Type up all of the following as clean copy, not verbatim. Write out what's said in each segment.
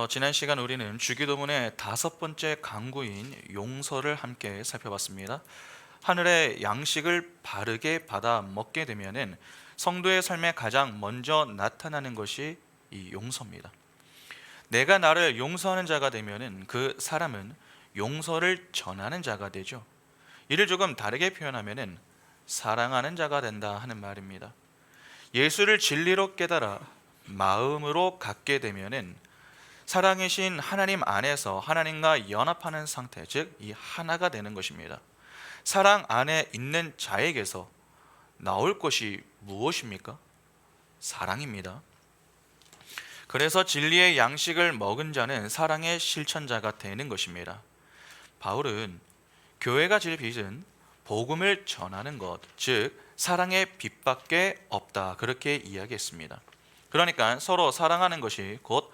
지난 시간 우리는 주기도문의 5번째 강구인 용서를 함께 살펴봤습니다. 하늘의 양식을 바르게 받아 먹게 되면은 성도의 삶에 가장 먼저 나타나는 것이 이 용서입니다. 내가 나를 용서하는 자가 되면은 그 사람은 용서를 전하는 자가 되죠. 이를 조금 다르게 표현하면은 사랑하는 자가 된다 하는 말입니다. 예수를 진리로 깨달아 마음으로 갖게 되면은 사랑이신 하나님 안에서 하나님과 연합하는 상태, 즉 이 하나가 되는 것입니다. 사랑 안에 있는 자에게서 나올 것이 무엇입니까? 사랑입니다. 그래서 진리의 양식을 먹은 자는 사랑의 실천자가 되는 것입니다. 바울은 교회가 질 빚은 복음을 전하는 것, 즉 사랑의 빚밖에 없다, 그렇게 이야기했습니다. 그러니까 서로 사랑하는 것이 곧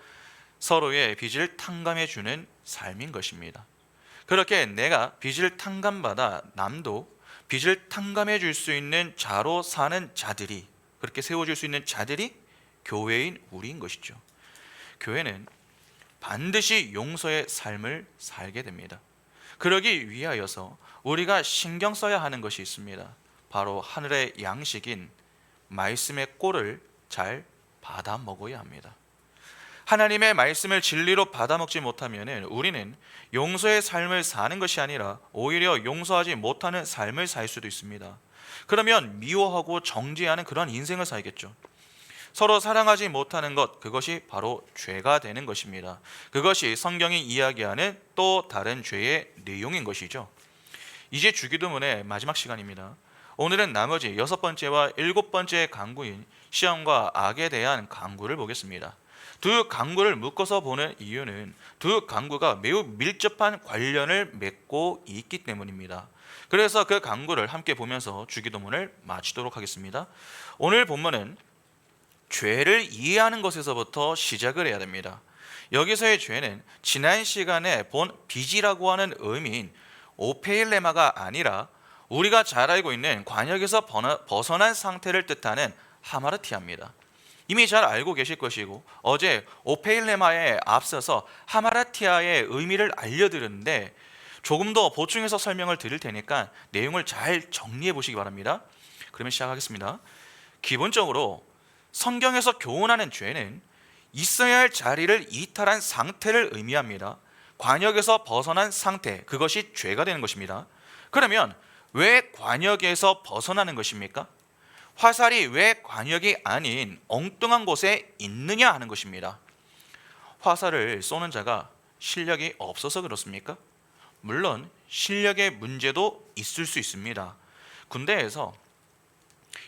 서로의 빚을 탕감해 주는 삶인 것입니다. 그렇게 내가 빚을 탕감받아 남도 빚을 탕감해 줄 수 있는 자로 사는 자들이, 그렇게 세워줄 수 있는 자들이 교회인 우리인 것이죠. 교회는 반드시 용서의 삶을 살게 됩니다. 그러기 위하여서 우리가 신경 써야 하는 것이 있습니다. 바로 하늘의 양식인 말씀의 꼴을 잘 받아 먹어야 합니다. 하나님의 말씀을 진리로 받아먹지 못하면 우리는 용서의 삶을 사는 것이 아니라 오히려 용서하지 못하는 삶을 살 수도 있습니다. 그러면 미워하고 정죄하는 그런 인생을 살겠죠. 서로 사랑하지 못하는 것, 그것이 바로 죄가 되는 것입니다. 그것이 성경이 이야기하는 또 다른 죄의 내용인 것이죠. 이제 주기도문의 마지막 시간입니다. 오늘은 나머지 6번째와 7번째 강구인 시험과 악에 대한 강구를 보겠습니다. 두 강구를 묶어서 보는 이유는 두 강구가 매우 밀접한 관련을 맺고 있기 때문입니다. 그래서 그 강구를 함께 보면서 주기도문을 마치도록 하겠습니다. 오늘 본문은 죄를 이해하는 것에서부터 시작을 해야 됩니다. 여기서의 죄는 지난 시간에 본 빚이라고 하는 의미인 오페일레마가 아니라 우리가 잘 알고 있는 관역에서 벗어난 상태를 뜻하는 하마르티아입니다. 이미 잘 알고 계실 것이고 어제 오페일레마에 앞서서 하마르티아의 의미를 알려드렸는데 조금 더 보충해서 설명을 드릴 테니까 내용을 잘 정리해 보시기 바랍니다. 그러면 시작하겠습니다. 기본적으로 성경에서 교훈하는 죄는 있어야 할 자리를 이탈한 상태를 의미합니다. 관역에서 벗어난 상태, 그것이 죄가 되는 것입니다. 그러면 왜 관역에서 벗어나는 것입니까? 화살이 왜 관역이 아닌 엉뚱한 곳에 있느냐 하는 것입니다. 화살을 쏘는 자가 실력이 없어서 그렇습니까? 물론 실력의 문제도 있을 수 있습니다. 군대에서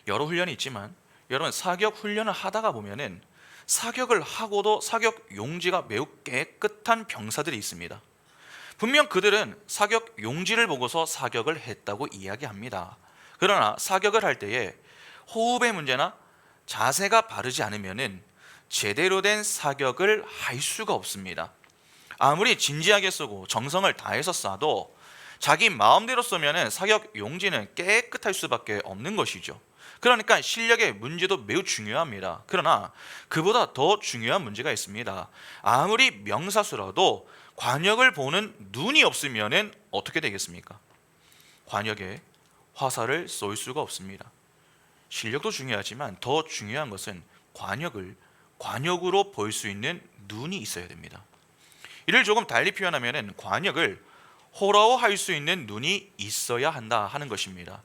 여러 훈련이 있지만 여러분 사격 훈련을 하다가 보면은 사격을 하고도 사격 용지가 매우 깨끗한 병사들이 있습니다. 분명 그들은 사격 용지를 보고서 사격을 했다고 이야기합니다. 그러나 사격을 할 때에 호흡의 문제나 자세가 바르지 않으면은 제대로 된 사격을 할 수가 없습니다. 아무리 진지하게 쏘고 정성을 다해서 쏴도 자기 마음대로 쏘면은 사격 용지는 깨끗할 수밖에 없는 것이죠. 그러니까 실력의 문제도 매우 중요합니다. 그러나 그보다 더 중요한 문제가 있습니다. 아무리 명사수라도 관역을 보는 눈이 없으면은 어떻게 되겠습니까? 관역에 화살을 쏠 수가 없습니다. 실력도 중요하지만 더 중요한 것은 관역을 관역으로 볼 수 있는 눈이 있어야 됩니다. 이를 조금 달리 표현하면 관역을 호러할 수 있는 눈이 있어야 한다 하는 것입니다.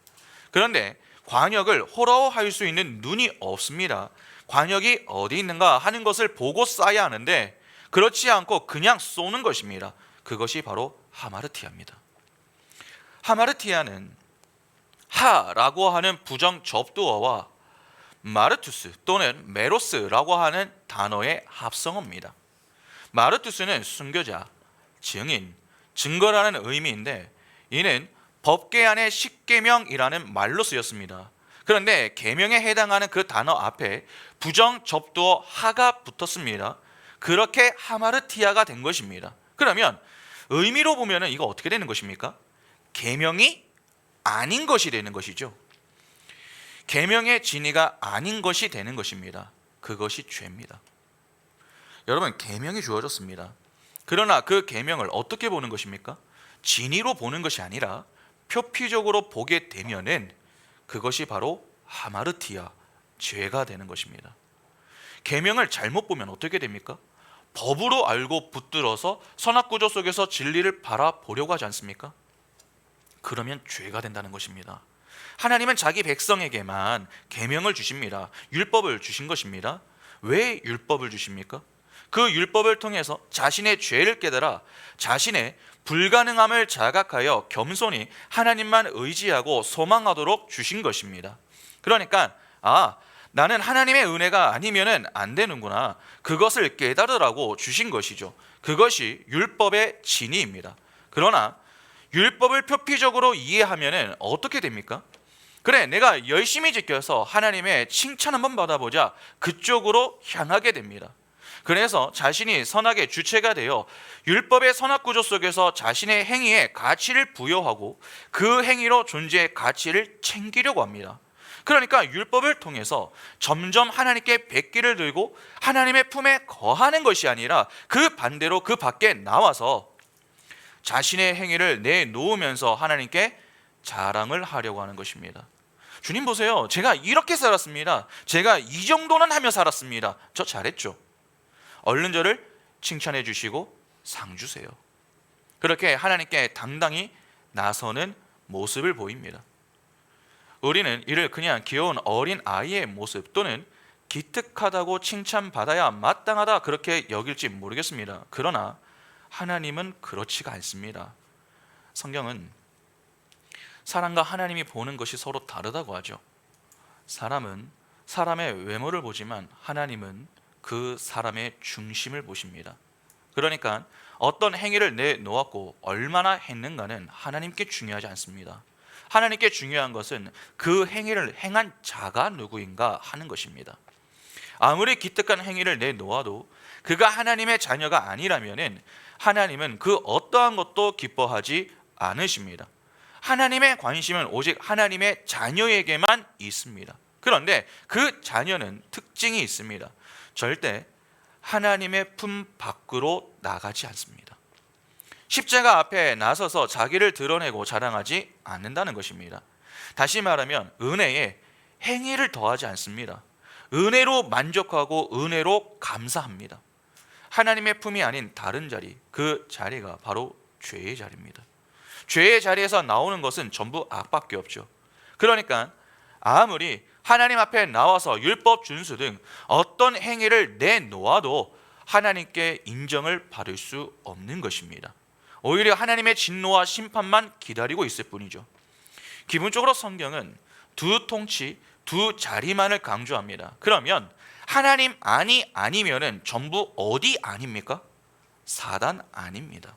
그런데 관역을 호러할 수 있는 눈이 없습니다. 관역이 어디 있는가 하는 것을 보고 쏴야 하는데 그렇지 않고 그냥 쏘는 것입니다. 그것이 바로 하마르티아입니다. 하마르티아는 하라고 하는 부정 접두어와 마르투스 또는 메로스라고 하는 단어의 합성어입니다. 마르투스는 순교자, 증인, 증거라는 의미인데 이는 법계 안의 십계명이라는 말로 쓰였습니다. 그런데 계명에 해당하는 그 단어 앞에 부정 접두어 하가 붙었습니다. 그렇게 하마르티아가 된 것입니다. 그러면 의미로 보면 이거 어떻게 되는 것입니까? 계명이 아닌 것이 되는 것이죠. 계명의 진의가 아닌 것이 되는 것입니다. 그것이 죄입니다. 여러분, 계명이 주어졌습니다. 그러나 그 계명을 어떻게 보는 것입니까? 진의로 보는 것이 아니라 표피적으로 보게 되면은 그것이 바로 하마르티아, 죄가 되는 것입니다. 계명을 잘못 보면 어떻게 됩니까? 법으로 알고 붙들어서 선악구조 속에서 진리를 바라보려고 하지 않습니까? 그러면 죄가 된다는 것입니다. 하나님은 자기 백성에게만 계명을 주십니다. 율법을 주신 것입니다. 왜 율법을 주십니까? 그 율법을 통해서 자신의 죄를 깨달아 자신의 불가능함을 자각하여 겸손히 하나님만 의지하고 소망하도록 주신 것입니다. 그러니까 나는 하나님의 은혜가 아니면은 안 되는구나, 그것을 깨달으라고 주신 것이죠. 그것이 율법의 진의입니다. 그러나 율법을 표피적으로 이해하면은 어떻게 됩니까? 그래, 내가 열심히 지켜서 하나님의 칭찬 한번 받아보자, 그쪽으로 향하게 됩니다. 그래서 자신이 선악의 주체가 되어 율법의 선악 구조 속에서 자신의 행위에 가치를 부여하고 그 행위로 존재의 가치를 챙기려고 합니다. 그러니까 율법을 통해서 점점 하나님께 백기를 들고 하나님의 품에 거하는 것이 아니라 그 반대로 그 밖에 나와서 자신의 행위를 내놓으면서 하나님께 자랑을 하려고 하는 것입니다. 주님 보세요, 제가 이렇게 살았습니다. 제가 이 정도는 하며 살았습니다. 저 잘했죠. 얼른 저를 칭찬해 주시고 상 주세요. 그렇게 하나님께 당당히 나서는 모습을 보입니다. 우리는 이를 그냥 귀여운 어린 아이의 모습 또는 기특하다고 칭찬받아야 마땅하다 그렇게 여길지 모르겠습니다. 그러나 하나님은 그렇지가 않습니다. 성경은 사람과 하나님이 보는 것이 서로 다르다고 하죠. 사람은 사람의 외모를 보지만 하나님은 그 사람의 중심을 보십니다. 그러니까 어떤 행위를 내놓았고 얼마나 했는가는 하나님께 중요하지 않습니다. 하나님께 중요한 것은 그 행위를 행한 자가 누구인가 하는 것입니다. 아무리 기특한 행위를 내놓아도 그가 하나님의 자녀가 아니라면 하나님은 그 어떠한 것도 기뻐하지 않으십니다. 하나님의 관심은 오직 하나님의 자녀에게만 있습니다. 그런데 그 자녀는 특징이 있습니다. 절대 하나님의 품 밖으로 나가지 않습니다. 십자가 앞에 나서서 자기를 드러내고 자랑하지 않는다는 것입니다. 다시 말하면 은혜에 행위를 더하지 않습니다. 은혜로 만족하고 은혜로 감사합니다. 하나님의 품이 아닌 다른 자리, 그 자리가 바로 죄의 자리입니다. 죄의 자리에서 나오는 것은 전부 악밖에 없죠. 그러니까 아무리 하나님 앞에 나와서 율법 준수 등 어떤 행위를 내놓아도 하나님께 인정을 받을 수 없는 것입니다. 오히려 하나님의 진노와 심판만 기다리고 있을 뿐이죠. 기본적으로 성경은 두 통치, 두 자리만을 강조합니다. 그러면 하나님 아니면은 전부 어디 아닙니까? 사단 아닙니다.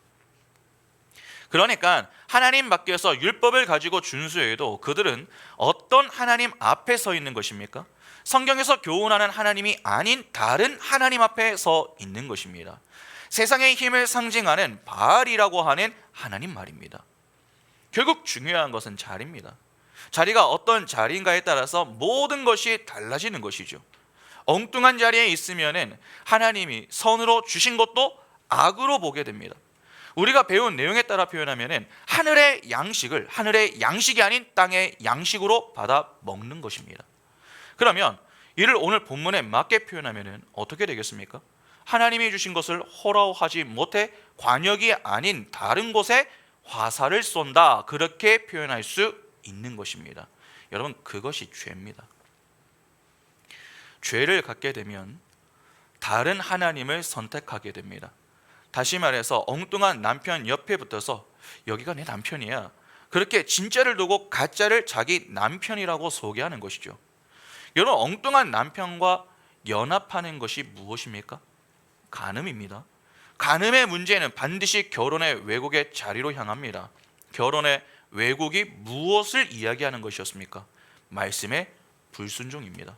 그러니까 하나님 밖에서 율법을 가지고 준수해도 그들은 어떤 하나님 앞에 서 있는 것입니까? 성경에서 교훈하는 하나님이 아닌 다른 하나님 앞에 서 있는 것입니다. 세상의 힘을 상징하는 바알이라고 하는 하나님 말입니다. 결국 중요한 것은 자리입니다. 자리가 어떤 자리인가에 따라서 모든 것이 달라지는 것이죠. 엉뚱한 자리에 있으면 하나님이 선으로 주신 것도 악으로 보게 됩니다. 우리가 배운 내용에 따라 표현하면 하늘의 양식이 아닌 땅의 양식으로 받아 먹는 것입니다. 그러면 이를 오늘 본문에 맞게 표현하면 어떻게 되겠습니까? 하나님이 주신 것을 호러하지 못해 관역이 아닌 다른 곳에 화살을 쏜다, 그렇게 표현할 수 있는 것입니다. 여러분, 그것이 죄입니다. 죄를 갖게 되면 다른 하나님을 선택하게 됩니다. 다시 말해서 엉뚱한 남편 옆에 붙어서 여기가 내 남편이야, 그렇게 진짜를 두고 가짜를 자기 남편이라고 소개하는 것이죠. 여러분, 엉뚱한 남편과 연합하는 것이 무엇입니까? 간음입니다. 간음의 문제는 반드시 결혼의 왜곡의 자리로 향합니다. 결혼의 왜곡이 무엇을 이야기하는 것이었습니까? 말씀의 불순종입니다.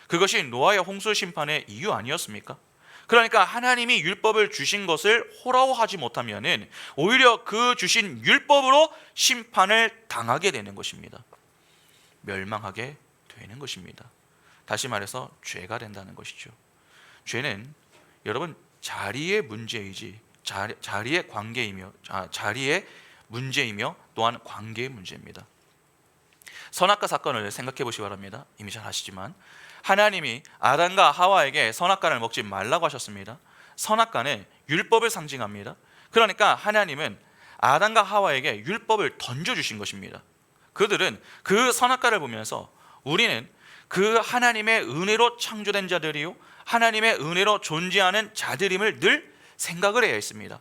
그것이 노아의 홍수 심판의 이유 아니었습니까? 그러니까 하나님이 율법을 주신 것을 호라호하지 못하면 오히려 그 주신 율법으로 심판을 당하게 되는 것입니다. 멸망하게 되는 것입니다. 다시 말해서 죄가 된다는 것이죠. 죄는 여러분 자리의 문제이지 자리의 관계이며 자리의 문제이며 또한 관계의 문제입니다. 선악과 사건을 생각해 보시기 바랍니다. 이미 잘 아시지만 하나님이 아담과 하와에게 선악과를 먹지 말라고 하셨습니다. 선악과는 율법을 상징합니다. 그러니까 하나님은 아담과 하와에게 율법을 던져주신 것입니다. 그들은 그 선악과를 보면서 우리는 그 하나님의 은혜로 창조된 자들이요 하나님의 은혜로 존재하는 자들임을 늘 생각을 해야 했습니다.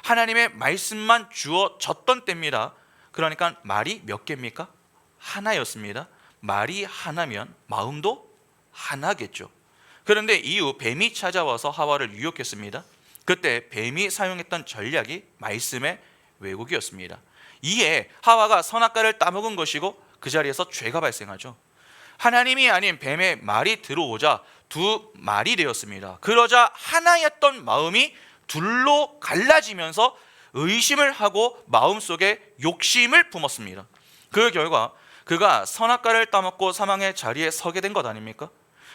하나님의 말씀만 주어졌던 때입니다. 그러니까 말이 몇 개입니까? 하나였습니다. 말이 하나면 마음도 하나겠죠. 그런데 이후 뱀이 찾아와서 하와를 유혹했습니다. 그때 뱀이 사용했던 전략이 말씀의 왜곡이었습니다. 이에 하와가 선악과를 따먹은 것이고 그 자리에서 죄가 발생하죠. 하나님이 아닌 뱀의 말이 들어오자 두 말이 되었습니다. 그러자 하나였던 마음이 둘로 갈라지면서 의심을 하고 마음속에 욕심을 품었습니다. 그 결과 그가 선악과를 따먹고 사망의 자리에 서게 된 것 아닙니까?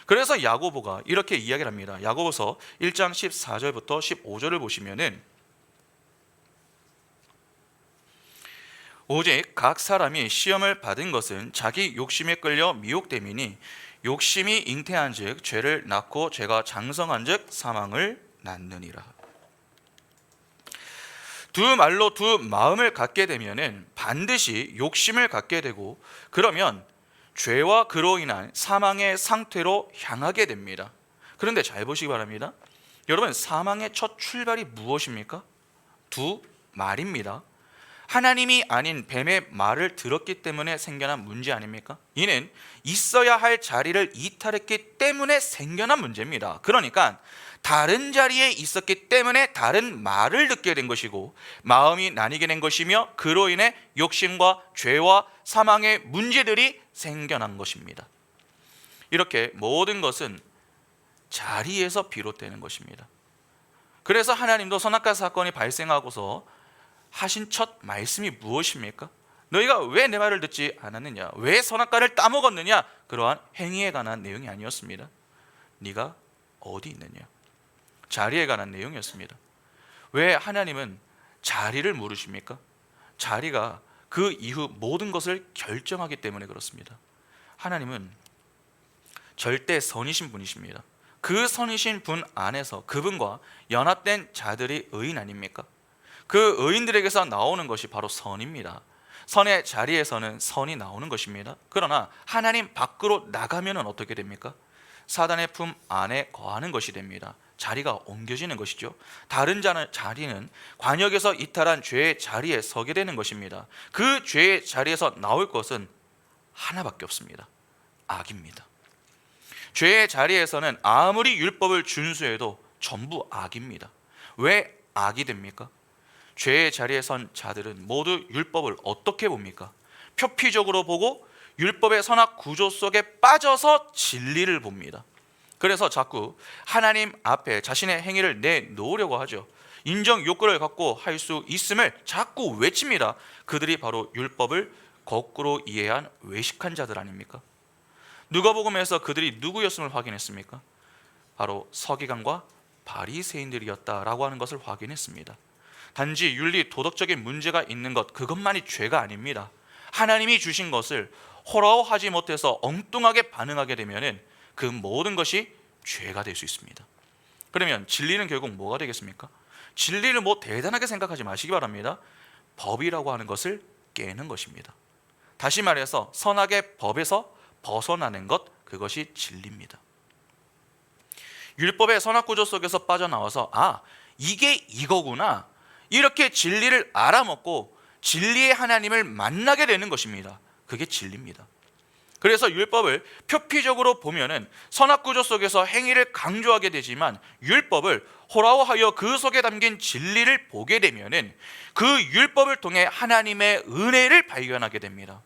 그래서 야고보가 이렇게 이야기를 합니다. 야고보서 1장 14절부터 15절을 보시면은 오직 각 사람이 시험을 받은 것은 자기 욕심에 끌려 미혹됨이니 욕심이 잉태한즉 죄를 낳고 죄가 장성한즉 사망을 낳느니라. 두 말로 두 마음을 갖게 되면은 반드시 욕심을 갖게 되고 그러면 죄와 그로 인한 사망의 상태로 향하게 됩니다. 그런데 잘 보시기 바랍니다. 여러분 사망의 첫 출발이 무엇입니까? 두 말입니다. 하나님이 아닌 뱀의 말을 들었기 때문에 생겨난 문제 아닙니까? 이는 있어야 할 자리를 이탈했기 때문에 생겨난 문제입니다. 그러니까 다른 자리에 있었기 때문에 다른 말을 듣게 된 것이고 마음이 나뉘게 된 것이며 그로 인해 욕심과 죄와 사망의 문제들이 생겨난 것입니다. 이렇게 모든 것은 자리에서 비롯되는 것입니다. 그래서 하나님도 선악과 사건이 발생하고서 하신 첫 말씀이 무엇입니까? 너희가 왜 내 말을 듣지 않았느냐? 왜 선악과를 따먹었느냐? 그러한 행위에 관한 내용이 아니었습니다. 네가 어디 있느냐? 자리에 관한 내용이었습니다. 왜 하나님은 자리를 물으십니까? 자리가 그 이후 모든 것을 결정하기 때문에 그렇습니다. 하나님은 절대 선이신 분이십니다. 그 선이신 분 안에서 그분과 연합된 자들이 의인 아닙니까? 그 의인들에게서 나오는 것이 바로 선입니다. 선의 자리에서는 선이 나오는 것입니다. 그러나 하나님 밖으로 나가면 어떻게 됩니까? 사단의 품 안에 거하는 것이 됩니다. 자리가 옮겨지는 것이죠. 다른 자리는 관역에서 이탈한 죄의 자리에 서게 되는 것입니다. 그 죄의 자리에서 나올 것은 하나밖에 없습니다. 악입니다. 죄의 자리에서는 아무리 율법을 준수해도 전부 악입니다. 왜 악이 됩니까? 죄의 자리에 선 자들은 모두 율법을 어떻게 봅니까? 표피적으로 보고 율법의 선악 구조 속에 빠져서 진리를 봅니다. 그래서 자꾸 하나님 앞에 자신의 행위를 내놓으려고 하죠. 인정 욕구를 갖고 할 수 있음을 자꾸 외칩니다. 그들이 바로 율법을 거꾸로 이해한 외식한 자들 아닙니까? 누가복음에서 그들이 누구였음을 확인했습니까? 바로 서기관과 바리새인들이었다라고 하는 것을 확인했습니다. 단지 윤리 도덕적인 문제가 있는 것 그것만이 죄가 아닙니다. 하나님이 주신 것을 호라호하지 못해서 엉뚱하게 반응하게 되면은 그 모든 것이 죄가 될 수 있습니다. 그러면 진리는 결국 뭐가 되겠습니까? 진리를 뭐 대단하게 생각하지 마시기 바랍니다. 법이라고 하는 것을 깨는 것입니다. 다시 말해서 선악의 법에서 벗어나는 것 그것이 진리입니다. 율법의 선악 구조 속에서 빠져나와서 이게 이거구나 이렇게 진리를 알아먹고 진리의 하나님을 만나게 되는 것입니다. 그게 진리입니다. 그래서 율법을 표피적으로 보면은 선악 구조 속에서 행위를 강조하게 되지만 율법을 호라호하여 그 속에 담긴 진리를 보게 되면은 그 율법을 통해 하나님의 은혜를 발견하게 됩니다.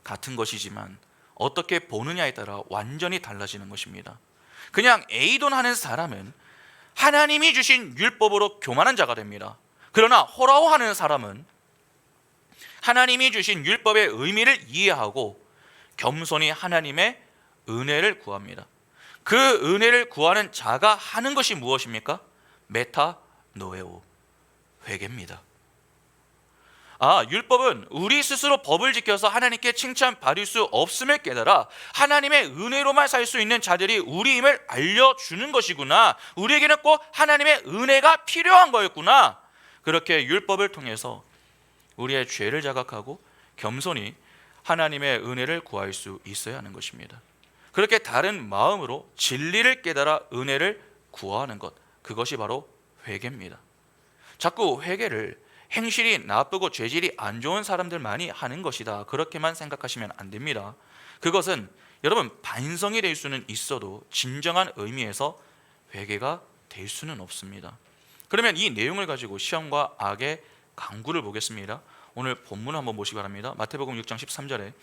같은 것이지만 어떻게 보느냐에 따라 완전히 달라지는 것입니다. 그냥 에이돈하는 사람은 하나님이 주신 율법으로 교만한 자가 됩니다. 그러나 호라호하는 사람은 하나님이 주신 율법의 의미를 이해하고 겸손히 하나님의 은혜를 구합니다. 그 은혜를 구하는 자가 하는 것이 무엇입니까? 메타노에오, 회개입니다. 율법은 우리 스스로 법을 지켜서 하나님께 칭찬받을 수 없음을 깨달아 하나님의 은혜로만 살 수 있는 자들이 우리임을 알려주는 것이구나. 우리에게는 꼭 하나님의 은혜가 필요한 거였구나. 그렇게 율법을 통해서 우리의 죄를 자각하고 겸손히 하나님의 은혜를 구할 수 있어야 하는 것입니다. 그렇게 다른 마음으로 진리를 깨달아 은혜를 구하는 것, 그것이 바로 회개입니다. 자꾸 회개를 행실이 나쁘고 죄질이 안 좋은 사람들만이 하는 것이다, 그렇게만 생각하시면 안 됩니다. 그것은 여러분 반성이 될 수는 있어도 진정한 의미에서 회개가 될 수는 없습니다. 그러면 이 내용을 가지고 시험과 악의 강구를 보겠습니다. 오늘 본문을 한번 보시기 바랍니다. 마태복음 6장 13절에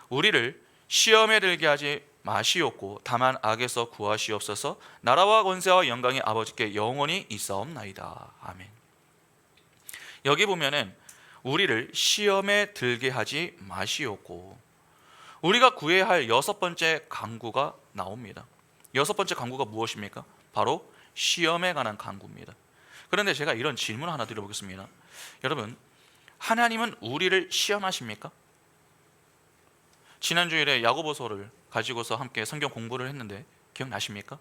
우리를 시험에 들게 하지 마시옵고 다만 악에서 구하시옵소서. 나라와 권세와 영광이 아버지께 영원히 있사옵나이다. 아멘. 여기 보면은 우리를 시험에 들게 하지 마시옵고, 우리가 구해야 할 여섯 번째 강구가 나옵니다. 여섯 번째 강구가 무엇입니까? 바로 시험에 관한 강구입니다. 그런데 제가 이런 질문 하나 드려보겠습니다. 여러분, 하나님은 우리를 시험하십니까? 지난 주일에 야고보서를 가지고서 함께 성경 공부를 했는데 기억나십니까?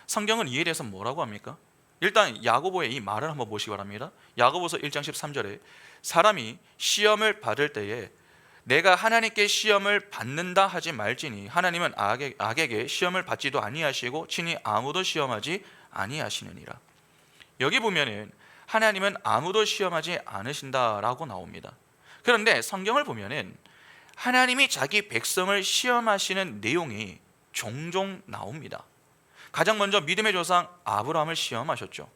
성경은 이에 대해서 뭐라고 합니까? 일단 야고보의 이 말을 한번 보시기 바랍니다. 야고보서 1장 13절에 사람이 시험을 받을 때에 내가 하나님께 시험을 받는다 하지 말지니 하나님은 악에게 시험을 받지도 아니하시고 친히 아무도 시험하지 아니하시느니라. 여기 보면은 하나님은 아무도 시험하지 않으신다라고 나옵니다. 그런데 성경을 보면은 하나님이 자기 백성을 시험하시는 내용이 종종 나옵니다. 가장 먼저 믿음의 조상 아브라함을 시험하셨죠.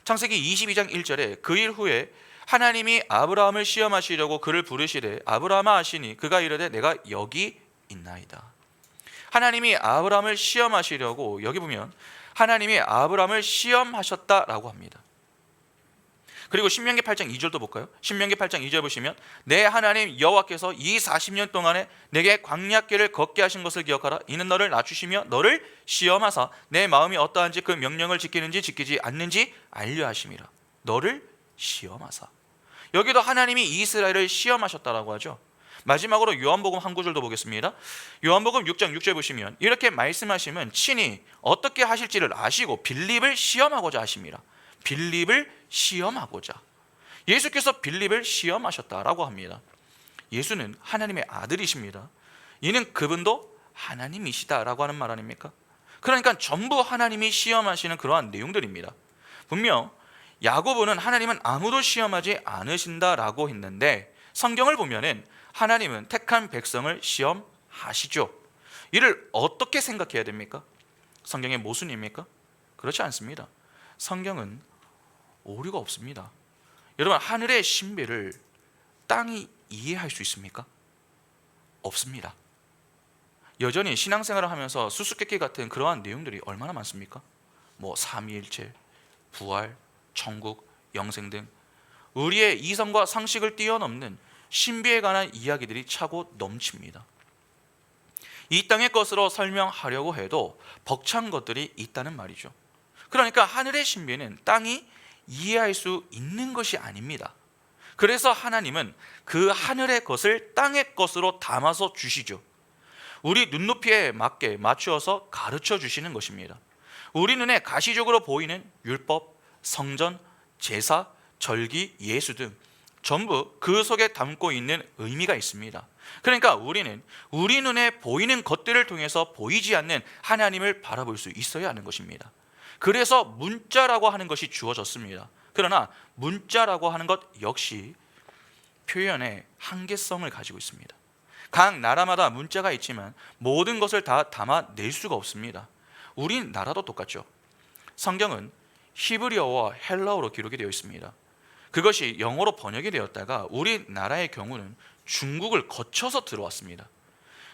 창세기 22장 1절에 그 일 후에 하나님이 아브라함을 시험하시려고 그를 부르시되 아브라함아 하시니 그가 이르되 내가 여기 있나이다. 하나님이 아브라함을 시험하시려고, 여기 보면 하나님이 아브라함을 시험하셨다라고 합니다. 그리고 신명기 8장 2절도 볼까요? 신명기 8장 2절 보시면 내 하나님 여호와께서 이 40년 동안에 내게 광야길을 걷게 하신 것을 기억하라. 이는 너를 낮추시며 너를 시험하사 내 마음이 어떠한지 그 명령을 지키는지 지키지 않는지 알려 하심이라. 너를 시험하사. 여기도 하나님이 이스라엘을 시험하셨다라고 하죠. 마지막으로 요한복음 한 구절도 보겠습니다. 요한복음 6장 6절 보시면 이렇게 말씀하시면 친히 어떻게 하실지를 아시고 빌립을 시험하고자 하심이라. 빌립을 시험하고자, 예수께서 빌립을 시험하셨다라고 합니다. 예수는 하나님의 아들이십니다. 이는 그분도 하나님이시다라고 하는 말 아닙니까? 그러니까 전부 하나님이 시험하시는 그러한 내용들입니다. 분명 야고보는 하나님은 아무도 시험하지 않으신다라고 했는데 성경을 보면은 하나님은 택한 백성을 시험하시죠. 이를 어떻게 생각해야 됩니까? 성경의 모순입니까? 그렇지 않습니다. 성경은 오류가 없습니다. 여러분, 하늘의 신비를 땅이 이해할 수 있습니까? 없습니다. 여전히 신앙생활을 하면서 수수께끼 같은 그러한 내용들이 얼마나 많습니까? 삼위일체, 부활, 천국, 영생 등 우리의 이성과 상식을 뛰어넘는 신비에 관한 이야기들이 차고 넘칩니다. 이 땅의 것으로 설명하려고 해도 벅찬 것들이 있다는 말이죠. 그러니까 하늘의 신비는 땅이 이해할 수 있는 것이 아닙니다. 그래서 하나님은 그 하늘의 것을 땅의 것으로 담아서 주시죠. 우리 눈높이에 맞게 맞추어서 가르쳐 주시는 것입니다. 우리 눈에 가시적으로 보이는 율법, 성전, 제사, 절기, 예수 등 전부 그 속에 담고 있는 의미가 있습니다. 그러니까 우리는 우리 눈에 보이는 것들을 통해서 보이지 않는 하나님을 바라볼 수 있어야 하는 것입니다. 그래서 문자라고 하는 것이 주어졌습니다. 그러나 문자라고 하는 것 역시 표현의 한계성을 가지고 있습니다. 각 나라마다 문자가 있지만 모든 것을 다 담아낼 수가 없습니다. 우리나라도 똑같죠. 성경은 히브리어와 헬라어로 기록이 되어 있습니다. 그것이 영어로 번역이 되었다가 우리나라의 경우는 중국을 거쳐서 들어왔습니다.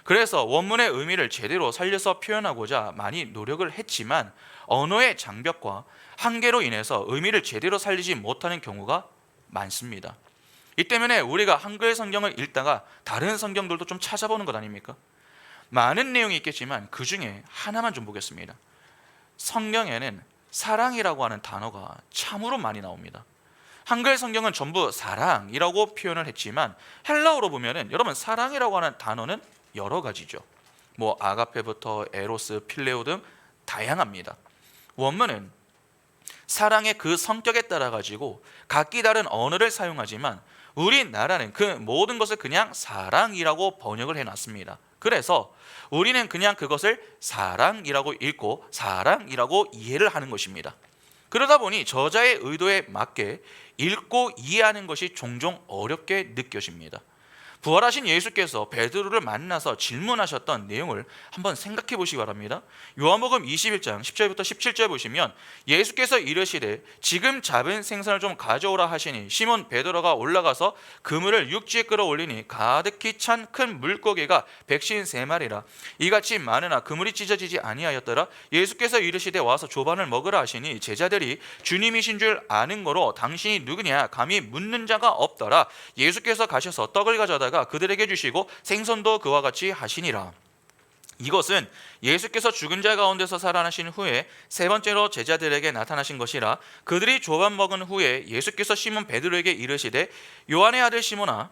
그래서 원문의 의미를 제대로 살려서 표현하고자 많이 노력을 했지만 언어의 장벽과 한계로 인해서 의미를 제대로 살리지 못하는 경우가 많습니다. 이 때문에 우리가 한글 성경을 읽다가 다른 성경들도 좀 찾아보는 것 아닙니까? 많은 내용이 있겠지만 그 중에 하나만 좀 보겠습니다. 성경에는 사랑이라고 하는 단어가 참으로 많이 나옵니다. 한글 성경은 전부 사랑이라고 표현을 했지만 헬라어로 보면은 여러분 사랑이라고 하는 단어는 여러 가지죠. 뭐 아가페부터 에로스, 필레오 등 다양합니다. 원문은 사랑의 그 성격에 따라 가지고 각기 다른 언어를 사용하지만 우리나라는 그 모든 것을 그냥 사랑이라고 번역을 해놨습니다. 그래서 우리는 그냥 그것을 사랑이라고 읽고 사랑이라고 이해를 하는 것입니다. 그러다 보니 저자의 의도에 맞게 읽고 이해하는 것이 종종 어렵게 느껴집니다. 부활하신 예수께서 베드로를 만나서 질문하셨던 내용을 한번 생각해 보시기 바랍니다. 요한복음 21장 10절부터 17절 보시면 예수께서 이르시되 지금 잡은 생선을 좀 가져오라 하시니 시몬 베드로가 올라가서 그물을 육지에 끌어올리니 가득히 찬 큰 물고기가 153마리라 이같이 많으나 그물이 찢어지지 아니하였더라. 예수께서 이르시되 와서 조반을 먹으라 하시니 제자들이 주님이신 줄 아는 거로 당신이 누구냐 감히 묻는 자가 없더라. 예수께서 가셔서 떡을 가져다가 그들에게 주시고 생선도 그와 같이 하시니라. 이것은 예수께서 죽은 자 가운데서 살아나신 후에 세 번째로 제자들에게 나타나신 것이라. 그들이 조반 먹은 후에 예수께서 시몬 베드로에게 이르시되 요한의 아들 시몬아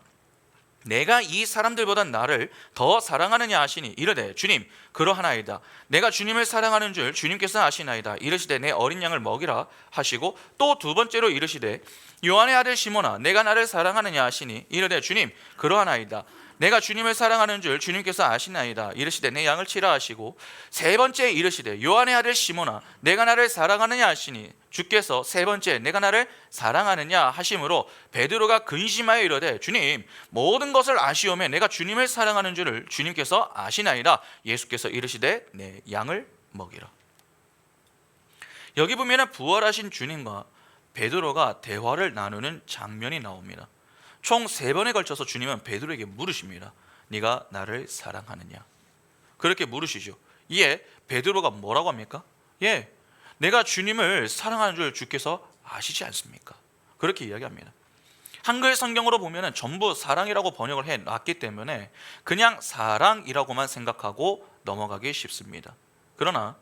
내가 이 사람들보다 나를 더 사랑하느냐 하시니 이르되 주님 그러하나이다. 내가 주님을 사랑하는 줄 주님께서 아시나이다. 이르시되 내 어린 양을 먹이라 하시고 또 두 번째로 이르시되 요한의 아들 시몬아 내가 나를 사랑하느냐 하시니 이르되 주님 그러하나이다. 내가 주님을 사랑하는 줄 주님께서 아시나이다. 이르시되 내 양을 치라 하시고 세 번째 이르시되 요한의 아들 시몬아 내가 나를 사랑하느냐 하시니 주께서 세 번째 내가 나를 사랑하느냐 하심으로 베드로가 근심하여 이르되 주님 모든 것을 아시오매 내가 주님을 사랑하는 줄을 주님께서 아시나이다. 예수께서 이르시되 내 양을 먹이라. 여기 보면 부활하신 주님과 베드로가 대화를 나누는 장면이 나옵니다. 총 3번에 걸쳐서 주님은 베드로에게 물으십니다. 네가 나를 사랑하느냐? 그렇게 물으시죠. 이에 베드로가 뭐라고 합니까? 예, 내가 주님을 사랑하는 줄 주께서 아시지 않습니까? 그렇게 이야기합니다. 한글 성경으로 보면 전부 사랑이라고 번역을 해놨기 때문에 그냥 사랑이라고만 생각하고 넘어가기 쉽습니다. 그러나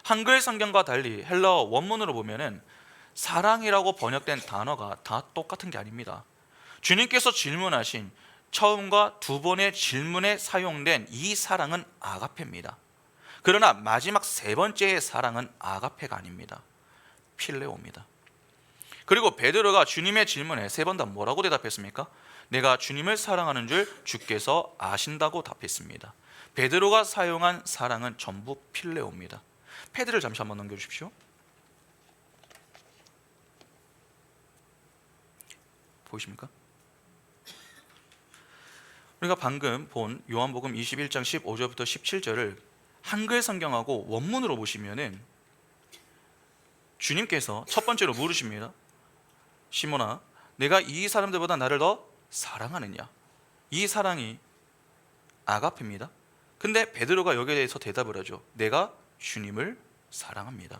한글 성경과 달리 헬라어 원문으로 보면 사랑이라고 번역된 단어가 다 똑같은 게 아닙니다. 주님께서 질문하신 처음과 두 번의 질문에 사용된 이 사랑은 아가페입니다. 그러나 마지막 세 번째의 사랑은 아가페가 아닙니다. 필레오입니다. 그리고 베드로가 주님의 질문에 세 번 다 뭐라고 대답했습니까? 내가 주님을 사랑하는 줄 주께서 아신다고 답했습니다. 베드로가 사용한 사랑은 전부 필레오입니다. 패드를 잠시 한번 넘겨주십시오. 보이십니까? 우리가 방금 본 요한복음 21장 15절부터 17절을 한글 성경하고 원문으로 보시면은 주님께서 첫 번째로 물으십니다. 시몬아, 내가 이 사람들보다 나를 더 사랑하느냐? 이 사랑이 아가페입니다. 근데 베드로가 여기에 대해서 대답을 하죠. 내가 주님을 사랑합니다.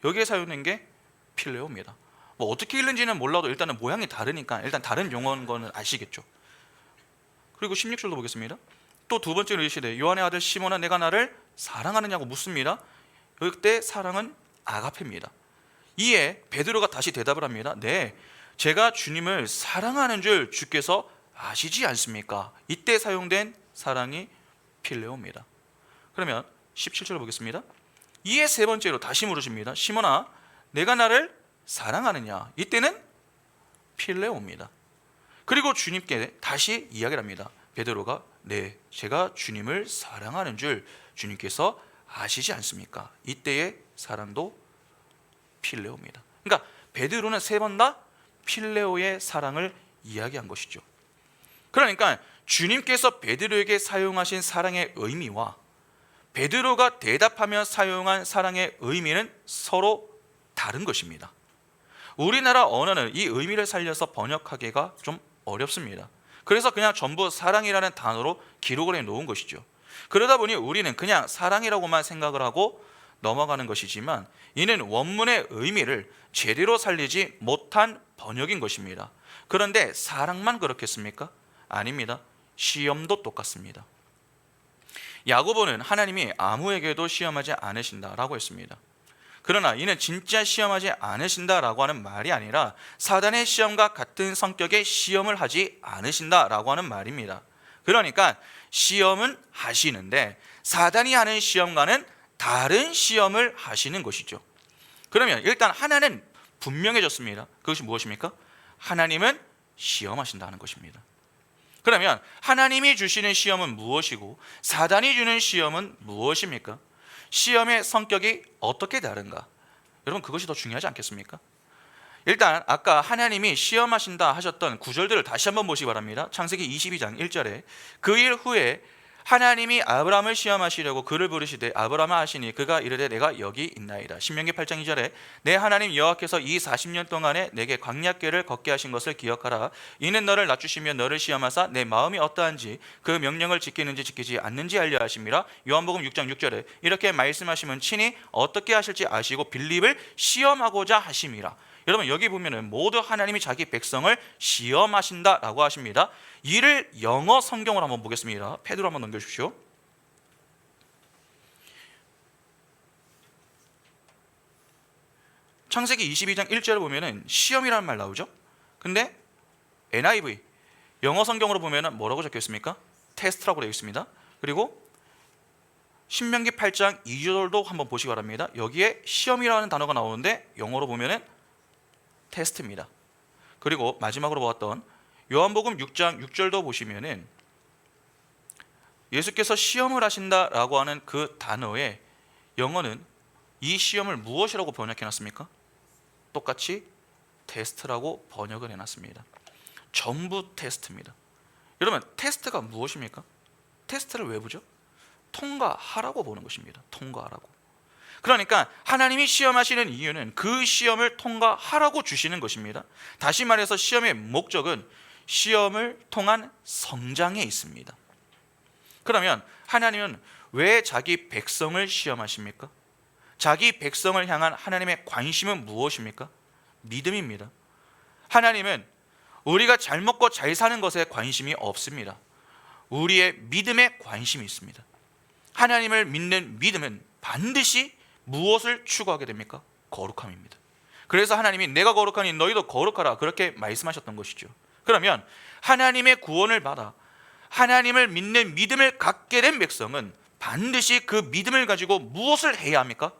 여기에 사용된 게 필레오입니다. 뭐 어떻게 읽는지는 몰라도 일단은 모양이 다르니까 일단 다른 용어인 거는 아시겠죠. 그리고 16절도 보겠습니다. 또 두 번째로 이르시되 요한의 아들 시몬아 내가 나를 사랑하느냐고 묻습니다. 이때 사랑은 아가페입니다. 이에 베드로가 다시 대답을 합니다. 네, 제가 주님을 사랑하는 줄 주께서 아시지 않습니까? 이때 사용된 사랑이 필레오입니다. 그러면 17절 보겠습니다. 이에 세 번째로 다시 물으십니다. 시몬아 내가 나를 사랑하느냐? 이때는 필레오입니다. 그리고 주님께 다시 이야기를 합니다. 베드로가 네, 제가 주님을 사랑하는 줄 주님께서 아시지 않습니까? 이때의 사랑도 필레오입니다. 그러니까 베드로는 세 번 다 필레오의 사랑을 이야기한 것이죠. 그러니까 주님께서 베드로에게 사용하신 사랑의 의미와 베드로가 대답하며 사용한 사랑의 의미는 서로 다른 것입니다. 우리나라 언어는 이 의미를 살려서 번역하기가 좀 어렵습니다. 그래서 그냥 전부 사랑이라는 단어로 기록을 해놓은 것이죠. 그러다 보니 우리는 그냥 사랑이라고만 생각을 하고 넘어가는 것이지만 이는 원문의 의미를 제대로 살리지 못한 번역인 것입니다. 그런데 사랑만 그렇겠습니까? 아닙니다. 시험도 똑같습니다. 야고보는 하나님이 아무에게도 시험하지 않으신다라고 했습니다. 그러나 이는 진짜 시험하지 않으신다라고 하는 말이 아니라 사단의 시험과 같은 성격의 시험을 하지 않으신다라고 하는 말입니다. 그러니까 시험은 하시는데 사단이 하는 시험과는 다른 시험을 하시는 것이죠. 그러면 일단 하나는 분명해졌습니다. 그것이 무엇입니까? 하나님은 시험하신다는 것입니다. 그러면 하나님이 주시는 시험은 무엇이고 사단이 주는 시험은 무엇입니까? 시험의 성격이 어떻게 다른가? 여러분, 그것이 더 중요하지 않겠습니까? 일단 아까 하나님이 시험하신다 하셨던 구절들을 다시 한번 보시기 바랍니다. 창세기 22장 1절에 그 일 후에 하나님이 아브라함을 시험하시려고 그를 부르시되 아브라함아 하시니 그가 이르되 내가 여기 있나이다. 신명기 8장 2절에 내 하나님 여호와께서 이 40년 동안에 내게 광야길을 걷게 하신 것을 기억하라. 이는 너를 낮추시며 너를 시험하사 내 마음이 어떠한지 그 명령을 지키는지 지키지 않는지 알려 하심이라. 요한복음 6장 6절에 이렇게 말씀하시면 친히 어떻게 하실지 아시고 빌립을 시험하고자 하심이라. 여러분, 여기 보면은 모두 하나님이 자기 백성을 시험하신다라고 하십니다. 이를 영어 성경으로 한번 보겠습니다. 패드로 한번 넘겨주십시오. 창세기 22장 1절을 보면은 시험이라는 말 나오죠. 근데 NIV 영어 성경으로 보면은 뭐라고 적혀 있습니까? 테스트라고 되어 있습니다. 그리고 신명기 8장 2절도 한번 보시기 바랍니다. 여기에 시험이라는 단어가 나오는데 영어로 보면은 테스트입니다. 그리고 마지막으로 보았던 요한복음 6장 6절도 보시면은 예수께서 시험을 하신다라고 하는 그 단어의 영어는 이 시험을 무엇이라고 번역해 놨습니까? 똑같이 테스트라고 번역을 해놨습니다. 전부 테스트입니다. 여러분, 테스트가 무엇입니까? 테스트를 왜 보죠? 통과하라고 보는 것입니다. 통과하라고. 그러니까 하나님이 시험하시는 이유는 그 시험을 통과하라고 주시는 것입니다. 다시 말해서 시험의 목적은 시험을 통한 성장에 있습니다. 그러면 하나님은 왜 자기 백성을 시험하십니까? 자기 백성을 향한 하나님의 관심은 무엇입니까? 믿음입니다. 하나님은 우리가 잘 먹고 잘 사는 것에 관심이 없습니다. 우리의 믿음에 관심이 있습니다. 하나님을 믿는 믿음은 반드시 무엇을 추구하게 됩니까? 거룩함입니다. 그래서 하나님이 내가 거룩하니 너희도 거룩하라 그렇게 말씀하셨던 것이죠. 그러면 하나님의 구원을 받아 하나님을 믿는 믿음을 갖게 된 백성은 반드시 그 믿음을 가지고 무엇을 해야 합니까?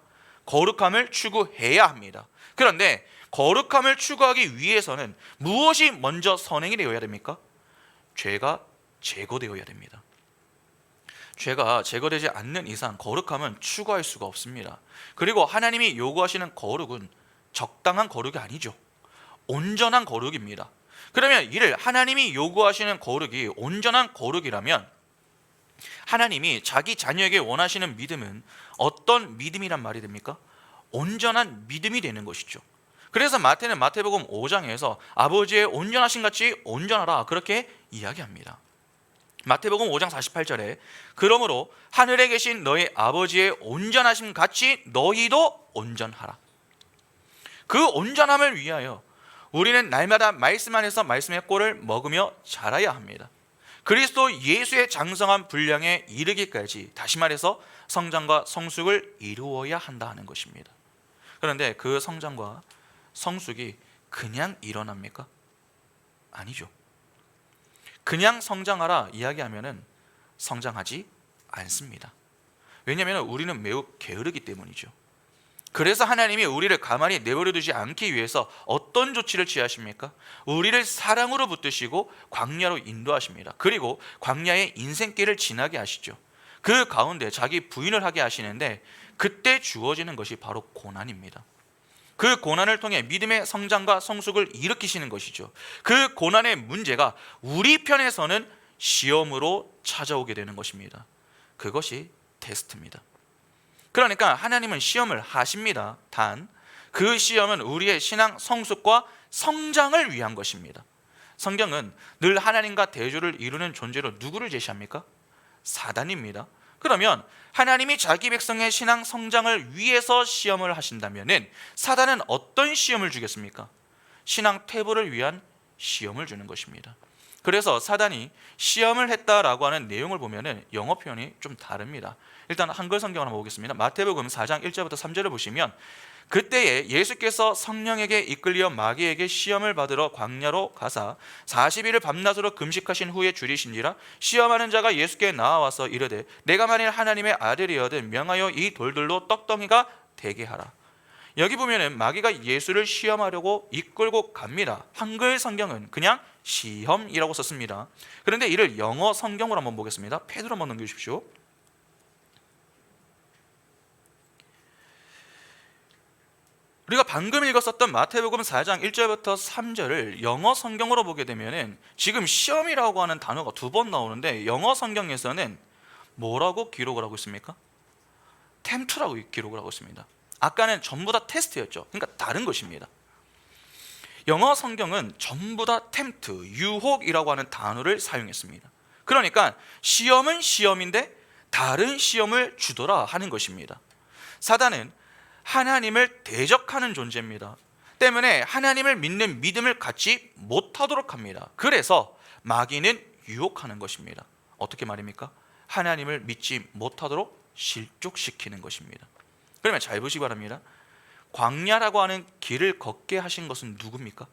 거룩함을 추구해야 합니다. 그런데 거룩함을 추구하기 위해서는 무엇이 먼저 선행이 되어야 됩니까? 죄가 제거되어야 됩니다. 죄가 제거되지 않는 이상 거룩함은 추구할 수가 없습니다. 그리고 하나님이 요구하시는 거룩은 적당한 거룩이 아니죠. 온전한 거룩입니다. 그러면 이를 하나님이 요구하시는 거룩이 온전한 거룩이라면 하나님이 자기 자녀에게 원하시는 믿음은 어떤 믿음이란 말이 됩니까? 온전한 믿음이 되는 것이죠. 그래서 마태는 마태복음 5장에서 아버지의 온전하신 같이 온전하라 그렇게 이야기합니다. 마태복음 5장 48절에 그러므로 하늘에 계신 너희 아버지의 온전하심 같이 너희도 온전하라. 그 온전함을 위하여 우리는 날마다 말씀 안에서 말씀의 꼴을 먹으며 자라야 합니다. 그리스도 예수의 장성한 분량에 이르기까지 다시 말해서 성장과 성숙을 이루어야 한다 하는 것입니다. 그런데 그 성장과 성숙이 그냥 일어납니까? 아니죠. 그냥 성장하라 이야기하면은 성장하지 않습니다. 왜냐하면 우리는 매우 게으르기 때문이죠. 그래서 하나님이 우리를 가만히 내버려 두지 않기 위해서 어떤 조치를 취하십니까? 우리를 사랑으로 붙드시고 광야로 인도하십니다. 그리고 광야의 인생길을 지나게 하시죠. 그 가운데 자기 부인을 하게 하시는데 그때 주어지는 것이 바로 고난입니다. 그 고난을 통해 믿음의 성장과 성숙을 일으키시는 것이죠. 그 고난의 문제가 우리 편에서는 시험으로 찾아오게 되는 것입니다. 그것이 테스트입니다. 그러니까 하나님은 시험을 하십니다. 단 그 시험은 우리의 신앙 성숙과 성장을 위한 것입니다. 성경은 늘 하나님과 대조를 이루는 존재로 누구를 제시합니까? 사단입니다. 그러면 하나님이 자기 백성의 신앙 성장을 위해서 시험을 하신다면 사단은 어떤 시험을 주겠습니까? 신앙 퇴보를 위한 시험을 주는 것입니다. 그래서 사단이 시험을 했다라고 하는 내용을 보면은 영어 표현이 좀 다릅니다. 일단 한글 성경을 한번 보겠습니다. 마태복음 4장 1절부터 3절을 보시면 그때에 예수께서 성령에게 이끌려 마귀에게 시험을 받으러 광야로 가사 40일을 밤낮으로 금식하신 후에 줄이신지라 시험하는 자가 예수께 나와서 이르되 내가 만일 하나님의 아들이거든 명하여 이 돌들로 떡덩이가 되게 하라. 여기 보면은 마귀가 예수를 시험하려고 이끌고 갑니다. 한글 성경은 그냥 시험이라고 썼습니다. 그런데 이를 영어 성경으로 한번 보겠습니다. 패드로 한번 넘겨주십시오. 우리가 방금 읽었었던 마태복음 4장 1절부터 3절을 영어 성경으로 보게 되면은 지금 시험이라고 하는 단어가 2번 나오는데 영어 성경에서는 뭐라고 기록을 하고 있습니까? 템프라고 기록을 하고 있습니다. 아까는 전부 다 테스트였죠. 그러니까 다른 것입니다. 영어 성경은 전부 다 템트, 유혹이라고 하는 단어를 사용했습니다. 그러니까 시험은 시험인데 다른 시험을 주더라 하는 것입니다. 사단은 하나님을 대적하는 존재입니다. 때문에 하나님을 믿는 믿음을 갖지 못하도록 합니다. 그래서 마귀는 유혹하는 것입니다. 어떻게 말입니까? 하나님을 믿지 못하도록 실족시키는 것입니다. 그러면 잘 보시기 바랍니다. 광야라고 하는 길을 걷게 하신 것은 누굽니까?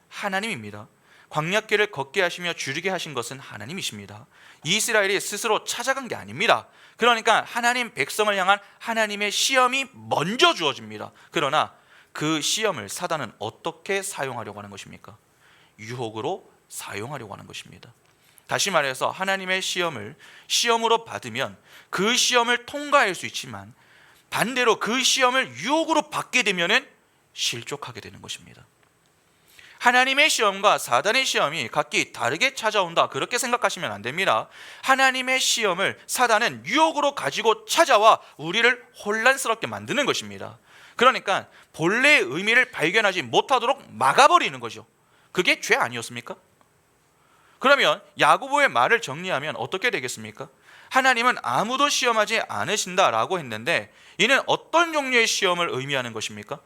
하나님입니다. 광야길을 걷게 하시며 줄이게 하신 것은 하나님이십니다. 이스라엘이 스스로 찾아간 게 아닙니다. 그러니까 하나님 백성을 향한 하나님의 시험이 먼저 주어집니다. 그러나 그 시험을 사단은 어떻게 사용하려고 하는 것입니까? 유혹으로 사용하려고 하는 것입니다. 다시 말해서 하나님의 시험을 시험으로 받으면 그 시험을 통과할 수 있지만 반대로 그 시험을 유혹으로 받게 되면 실족하게 되는 것입니다. 하나님의 시험과 사단의 시험이 각기 다르게 찾아온다, 그렇게 생각하시면 안 됩니다. 하나님의 시험을 사단은 유혹으로 가지고 찾아와 우리를 혼란스럽게 만드는 것입니다. 그러니까 본래의 의미를 발견하지 못하도록 막아버리는 거죠. 그게 죄 아니었습니까? 그러면 야고보의 말을 정리하면 어떻게 되겠습니까? 하나님은 아무도 시험하지 않으신다라고 했는데 이는 어떤 종류의 시험을 의미하는 것입니까?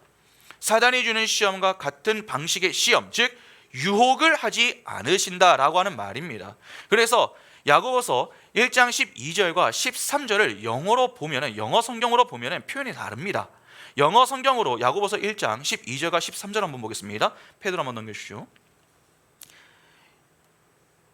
사단이 주는 시험과 같은 방식의 시험, 즉 유혹을 하지 않으신다라고 하는 말입니다. 그래서 야고보서 1장 12절과 13절을 영어로 보면, 영어 성경으로 보면 표현이 다릅니다. 영어 성경으로 야고보서 1장 12절과 13절 한번 보겠습니다. 패드로 한번 넘겨주시죠.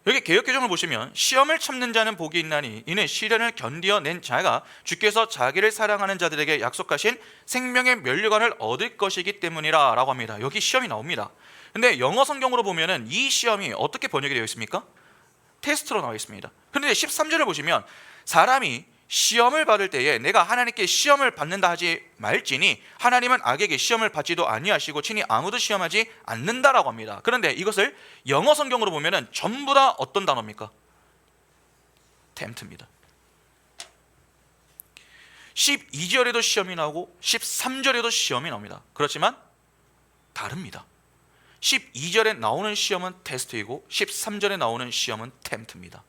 여기 개역개정을 보시면 시험을 참는 자는 복이 있나니 이는 시련을 견디어낸 자가 주께서 자기를 사랑하는 자들에게 약속하신 생명의 면류관을 얻을 것이기 때문이라 라고 합니다. 여기 시험이 나옵니다. 근데 영어 성경으로 보면은 이 시험이 어떻게 번역이 되어 있습니까? 테스트로 나와 있습니다. 그런데 13절을 보시면 사람이 시험을 받을 때에 내가 하나님께 시험을 받는다 하지 말지니 하나님은 악에게 시험을 받지도 아니하시고 친히 아무도 시험하지 않는다라고 합니다. 그런데 이것을 영어 성경으로 보면은 전부 다 어떤 단어입니까? 템트입니다. 12절에도 시험이 나오고 13절에도 시험이 나옵니다. 그렇지만 다릅니다. 12절에 나오는 시험은 테스트이고 13절에 나오는 시험은 템트입니다.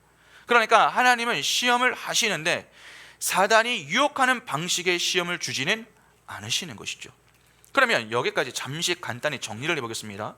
그러니까 하나님은 시험을 하시는데 사단이 유혹하는 방식의 시험을 주지는 않으시는 것이죠. 그러면 여기까지 잠시 간단히 정리를 해보겠습니다.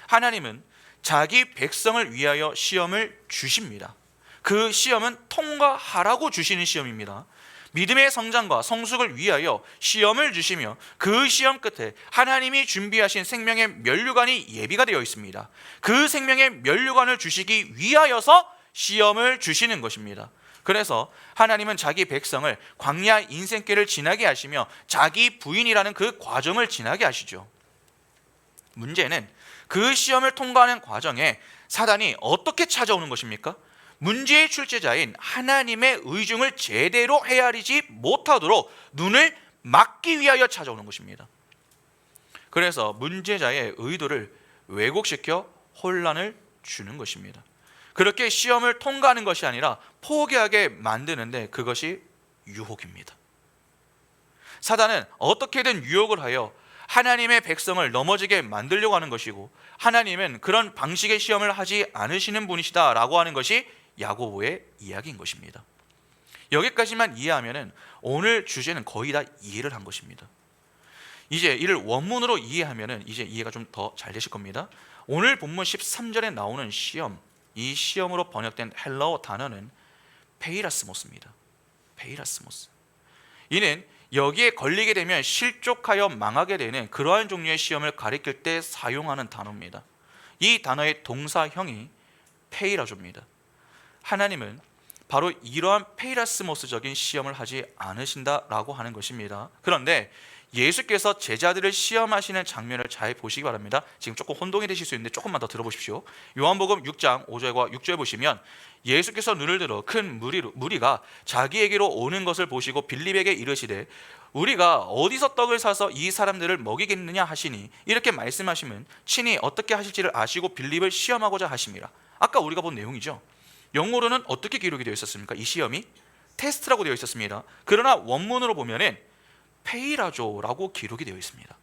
하나님은 자기 백성을 위하여 시험을 주십니다. 그 시험은 통과하라고 주시는 시험입니다. 믿음의 성장과 성숙을 위하여 시험을 주시며 그 시험 끝에 하나님이 준비하신 생명의 면류관이 예비가 되어 있습니다. 그 생명의 면류관을 주시기 위하여서 시험을 주시는 것입니다. 그래서 하나님은 자기 백성을 광야 인생길을 지나게 하시며 자기 부인이라는 그 과정을 지나게 하시죠. 문제는 그 시험을 통과하는 과정에 사단이 어떻게 찾아오는 것입니까? 문제의 출제자인 하나님의 의중을 제대로 헤아리지 못하도록 눈을 막기 위하여 찾아오는 것입니다. 그래서 문제자의 의도를 왜곡시켜 혼란을 주는 것입니다. 그렇게 시험을 통과하는 것이 아니라 포기하게 만드는데 그것이 유혹입니다. 사단은 어떻게든 유혹을 하여 하나님의 백성을 넘어지게 만들려고 하는 것이고 하나님은 그런 방식의 시험을 하지 않으시는 분이시다라고 하는 것이 야고보의 이야기인 것입니다. 여기까지만 이해하면 오늘 주제는 거의 다 이해를 한 것입니다. 이제 이를 원문으로 이해하면 이제 이해가 좀 더 잘 되실 겁니다. 오늘 본문 13절에 나오는 시험, 이 시험으로 번역된 헬라어 단어는 페이라스모스입니다. 페이라스모스. 이는 여기에 걸리게 되면 실족하여 망하게 되는 그러한 종류의 시험을 가리킬 때 사용하는 단어입니다. 이 단어의 동사형이 페이라조입니다. 하나님은 바로 이러한 페이라스모스적인 시험을 하지 않으신다라고 하는 것입니다. 그런데 예수께서 제자들을 시험하시는 장면을 잘 보시기 바랍니다. 지금 조금 혼동이 되실 수 있는데 조금만 더 들어보십시오. 요한복음 6장 5절과 6절 보시면 예수께서 눈을 들어 큰 무리가 자기에게로 오는 것을 보시고 빌립에게 이르시되 우리가 어디서 떡을 사서 이 사람들을 먹이겠느냐 하시니, 이렇게 말씀하시면 친히 어떻게 하실지를 아시고 빌립을 시험하고자 하심이라. 아까 우리가 본 내용이죠. 영어로는 어떻게 기록이 되어 있었습니까? 이 시험이 테스트라고 되어 있었습니다. 그러나 원문으로 보면은 페이라조라고 기록이 되어 있습니다.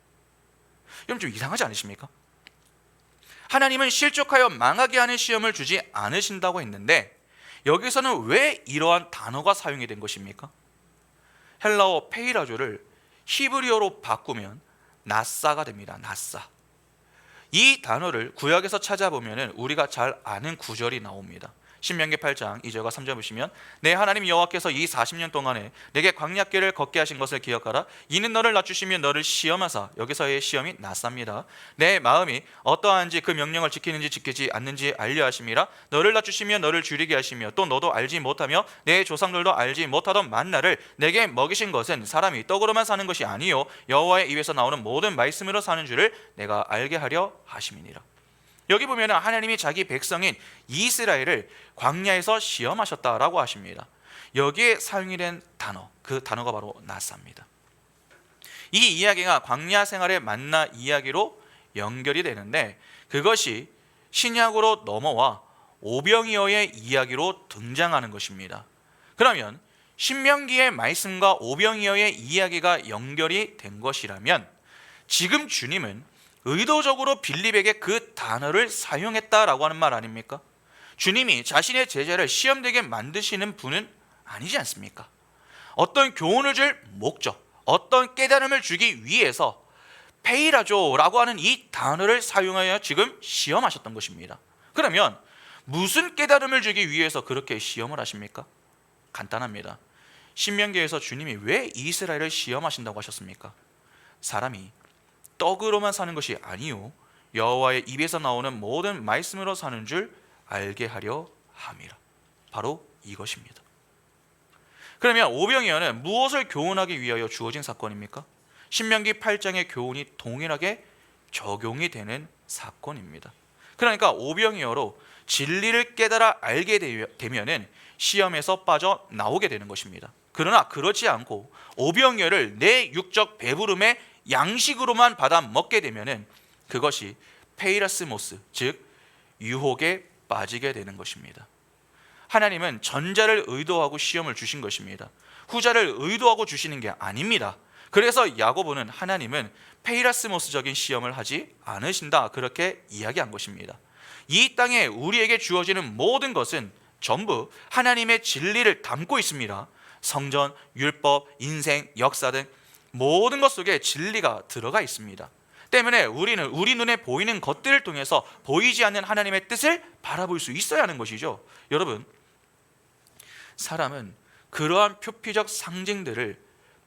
여러분 좀 이상하지 않으십니까? 하나님은 실족하여 망하게 하는 시험을 주지 않으신다고 했는데 여기서는 왜 이러한 단어가 사용이 된 것입니까? 헬라어 페이라조를 히브리어로 바꾸면 나사가 됩니다. 나사. 이 단어를 구약에서 찾아보면 우리가 잘 아는 구절이 나옵니다. 신명기 8장 2절과 3절 보시면 내 하나님 여호와께서 이 40년 동안에 내게 광야길을 걷게 하신 것을 기억하라. 이는 너를 낮추시며 너를 시험하사, 여기서의 시험이 나사입니다. 내 마음이 어떠한지 그 명령을 지키는지 지키지 않는지 알려 하심이라. 너를 낮추시며 너를 줄이게 하시며 또 너도 알지 못하며 내 조상들도 알지 못하던 만나를 내게 먹이신 것은 사람이 떡으로만 사는 것이 아니요 여호와의 입에서 나오는 모든 말씀으로 사는 줄을 내가 알게 하려 하심이니라. 여기 보면 하나님이 자기 백성인 이스라엘을 광야에서 시험하셨다라고 하십니다. 여기에 사용이 된 단어, 그 단어가 바로 나사입니다. 이 이야기가 광야 생활의 만나 이야기로 연결이 되는데 그것이 신약으로 넘어와 오병이어의 이야기로 등장하는 것입니다. 그러면 신명기의 말씀과 오병이어의 이야기가 연결이 된 것이라면 지금 주님은 의도적으로 빌립에게 그 단어를 사용했다라고 하는 말 아닙니까? 주님이 자신의 제자를 시험되게 만드시는 분은 아니지 않습니까? 어떤 교훈을 줄 목적, 어떤 깨달음을 주기 위해서 페이라조라고 하는 이 단어를 사용하여 지금 시험하셨던 것입니다. 그러면 무슨 깨달음을 주기 위해서 그렇게 시험을 하십니까? 간단합니다. 신명기에서 주님이 왜 이스라엘을 시험하신다고 하셨습니까? 사람이 떡으로만 사는 것이 아니요 여호와의 입에서 나오는 모든 말씀으로 사는 줄 알게 하려 함이라. 바로 이것입니다. 그러면 오병이어는 무엇을 교훈하기 위하여 주어진 사건입니까? 신명기 8장의 교훈이 동일하게 적용이 되는 사건입니다. 그러니까 오병이어로 진리를 깨달아 알게 되면은 시험에서 빠져나오게 되는 것입니다. 그러나 그렇지 않고 오병이어를 내 육적 배부름의 양식으로만 받아 먹게 되면은 그것이 페이라스모스, 즉 유혹에 빠지게 되는 것입니다. 하나님은 전자를 의도하고 시험을 주신 것입니다. 후자를 의도하고 주시는 게 아닙니다. 그래서 야고보는 하나님은 페이라스모스적인 시험을 하지 않으신다, 그렇게 이야기한 것입니다. 이 땅에 우리에게 주어지는 모든 것은 전부 하나님의 진리를 담고 있습니다. 성전, 율법, 인생, 역사 등 모든 것 속에 진리가 들어가 있습니다. 때문에 우리는 우리 눈에 보이는 것들을 통해서 보이지 않는 하나님의 뜻을 바라볼 수 있어야 하는 것이죠. 여러분, 사람은 그러한 표피적 상징들을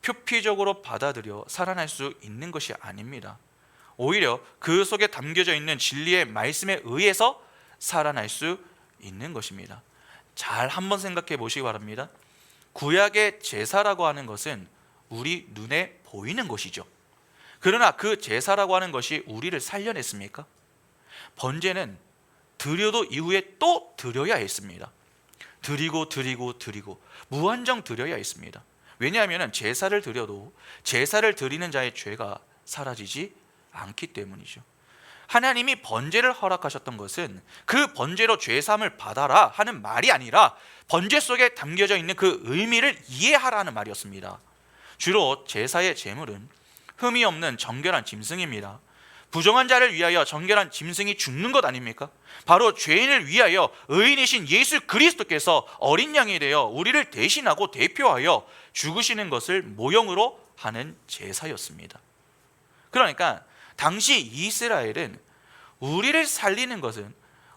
표피적으로 받아들여 살아날 수 있는 것이 아닙니다. 오히려 그 속에 담겨져 있는 진리의 말씀에 의해서 살아날 수 있는 것입니다. 잘 한번 생각해 보시기 바랍니다. 구약의 제사라고 하는 것은 우리 눈에 보이는 것이죠. 그러나 그 제사라고 하는 것이 우리를 살려냈습니까? 번제는 드려도 이후에 또 드려야 했습니다. 드리고 무한정 드려야 했습니다. 왜냐하면 제사를 드려도 제사를 드리는 자의 죄가 사라지지 않기 때문이죠. 하나님이 번제를 허락하셨던 것은 그 번제로 죄사함을 받아라 하는 말이 아니라 번제 속에 담겨져 있는 그 의미를 이해하라는 말이었습니다. 주로 제사의 제물은 흠이 없는 정결한 짐승입니다. 부정한 자를 위하여 정결한 짐승이 죽는 것 아닙니까? 바로 죄인을 위하여 의인이신 예수 그리스도께서 어린 양이 되어 우리를 대신하고 대표하여 죽으시는 것을 모형으로 하는 제사였습니다. 그러니까 당시 이스라엘은 우리를 살리는 것은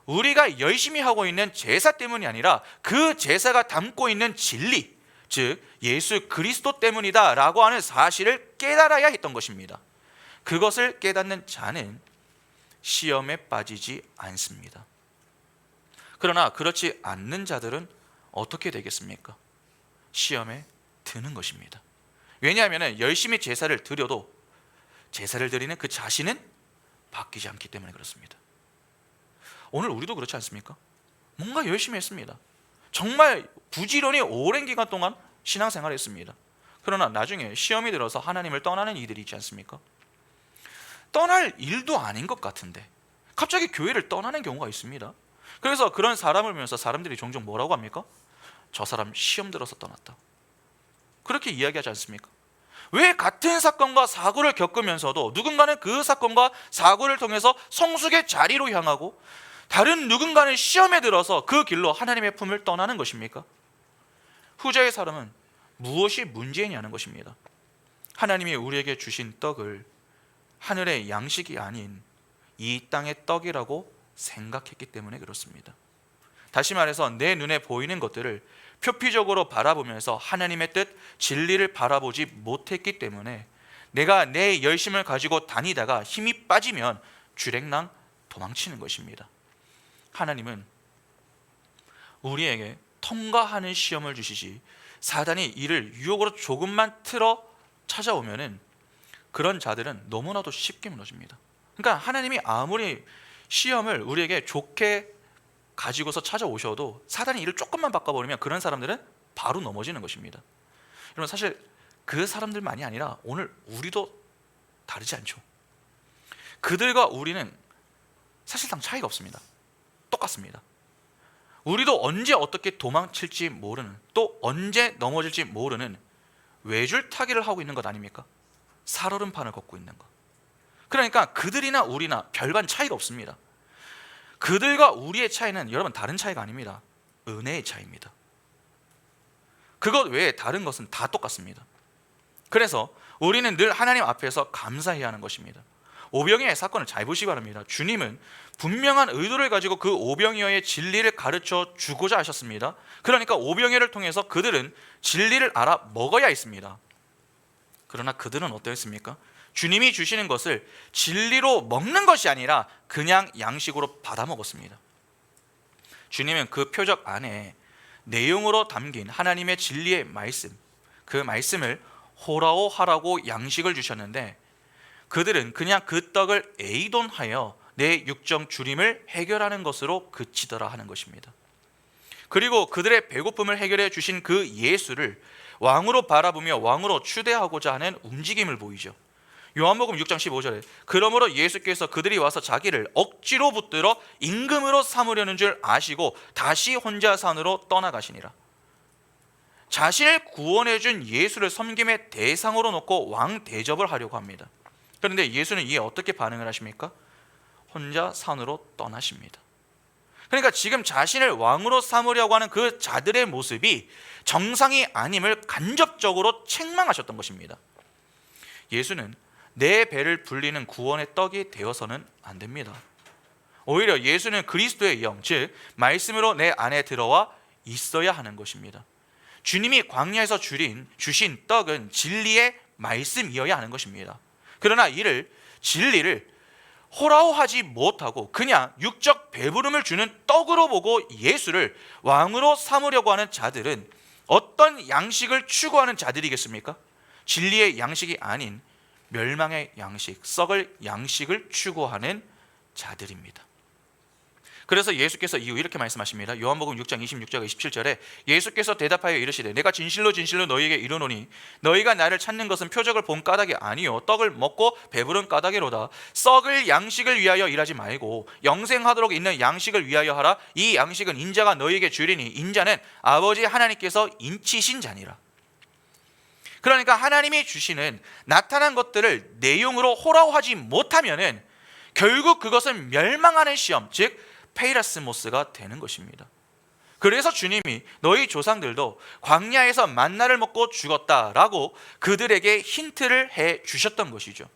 우리가 열심히 하고 있는 제사 때문이 아니라 그 제사가 담고 있는 진리, 즉 예수 그리스도 때문이다 라고 하는 사실을 깨달아야 했던 것입니다. 그것을 깨닫는 자는 시험에 빠지지 않습니다. 그러나 그렇지 않는 자들은 어떻게 되겠습니까? 시험에 드는 것입니다. 왜냐하면 열심히 제사를 드려도 제사를 드리는 그 자신은 바뀌지 않기 때문에 그렇습니다. 오늘 우리도 그렇지 않습니까? 뭔가 열심히 했습니다. 정말 부지런히 오랜 기간 동안 신앙생활을 했습니다. 그러나 나중에 시험이 들어서 하나님을 떠나는 이들이 있지 않습니까? 떠날 일도 아닌 것 같은데 갑자기 교회를 떠나는 경우가 있습니다. 그래서 그런 사람을 보면서 사람들이 종종 뭐라고 합니까? 저 사람 시험 들어서 떠났다, 그렇게 이야기하지 않습니까? 왜 같은 사건과 사고를 겪으면서도 누군가는 그 사건과 사고를 통해서 성숙의 자리로 향하고 다른 누군가는 시험에 들어서 그 길로 하나님의 품을 떠나는 것입니까? 후자의 사람은 무엇이 문제냐는 것입니다. 하나님이 우리에게 주신 떡을 하늘의 양식이 아닌 이 땅의 떡이라고 생각했기 때문에 그렇습니다. 다시 말해서 내 눈에 보이는 것들을 표피적으로 바라보면서 하나님의 뜻, 진리를 바라보지 못했기 때문에 내가 내 열심을 가지고 다니다가 힘이 빠지면 주랭랑 도망치는 것입니다. 하나님은 우리에게 통과하는 시험을 주시지 사단이 이를 유혹으로 조금만 틀어 찾아오면은 그런 자들은 너무나도 쉽게 무너집니다. 그러니까 하나님이 아무리 시험을 우리에게 좋게 가지고서 찾아오셔도 사단이 이를 조금만 바꿔버리면 그런 사람들은 바로 넘어지는 것입니다. 여러분, 사실 그 사람들만이 아니라 오늘 우리도 다르지 않죠. 그들과 우리는 사실상 차이가 없습니다. 똑같습니다. 우리도 언제 어떻게 도망칠지 모르는, 또 언제 넘어질지 모르는 외줄타기를 하고 있는 것 아닙니까? 살얼음판을 걷고 있는 것. 그러니까 그들이나 우리나 별반 차이가 없습니다. 그들과 우리의 차이는 여러분 다른 차이가 아닙니다. 은혜의 차이입니다. 그것 외에 다른 것은 다 똑같습니다. 그래서 우리는 늘 하나님 앞에서 감사해야 하는 것입니다. 오병이어의 사건을 잘 보시기 바랍니다. 주님은 분명한 의도를 가지고 그 오병이어의 진리를 가르쳐 주고자 하셨습니다. 그러니까 오병이어를 통해서 그들은 진리를 알아 먹어야 했습니다. 그러나 그들은 어떠했습니까? 주님이 주시는 것을 진리로 먹는 것이 아니라 그냥 양식으로 받아 먹었습니다. 주님은 그 표적 안에 내용으로 담긴 하나님의 진리의 말씀, 그 말씀을 호라오 하라고 양식을 주셨는데 그들은 그냥 그 떡을 의논하여 내 육정 주림을 해결하는 것으로 그치더라 하는 것입니다. 그리고 그들의 배고픔을 해결해 주신 그 예수를 왕으로 바라보며 왕으로 추대하고자 하는 움직임을 보이죠. 요한복음 6장 15절에 그러므로 예수께서 그들이 와서 자기를 억지로 붙들어 임금으로 삼으려는 줄 아시고 다시 혼자 산으로 떠나가시니라. 자신을 구원해 준 예수를 섬김의 대상으로 놓고 왕 대접을 하려고 합니다. 그런데 예수는 이에 어떻게 반응을 하십니까? 혼자 산으로 떠나십니다. 그러니까 지금 자신을 왕으로 삼으려고 하는 그 자들의 모습이 정상이 아님을 간접적으로 책망하셨던 것입니다. 예수는 내 배를 불리는 구원의 떡이 되어서는 안 됩니다. 오히려 예수는 그리스도의 영, 즉 말씀으로 내 안에 들어와 있어야 하는 것입니다. 주님이 광야에서 주신 떡은 진리의 말씀이어야 하는 것입니다. 그러나 이를 진리를 호라호하지 못하고 그냥 육적 배부름을 주는 떡으로 보고 예수를 왕으로 삼으려고 하는 자들은 어떤 양식을 추구하는 자들이겠습니까? 진리의 양식이 아닌 멸망의 양식, 썩을 양식을 추구하는 자들입니다. 그래서 예수께서 이후 이렇게 말씀하십니다. 요한복음 6장 26절 27절에 예수께서 대답하여 이르시되 내가 진실로 진실로 너희에게 이르노니 너희가 나를 찾는 것은 표적을 본 까닭이 아니요 떡을 먹고 배부른 까닭이로다. 썩을 양식을 위하여 일하지 말고 영생하도록 있는 양식을 위하여 하라. 이 양식은 인자가 너희에게 주리니 인자는 아버지 하나님께서 인치신 자니라. 그러니까 하나님이 주시는 나타난 것들을 내용으로 호라호하지 못하면은 결국 그것은 멸망하는 시험, 즉 페이라스모스가 되는 것입니다. 그래서 주님이 너희 조상들도 광야에서 만나를 먹고 죽었다라고 그들에게 힌트를 해 주셨던 것이죠.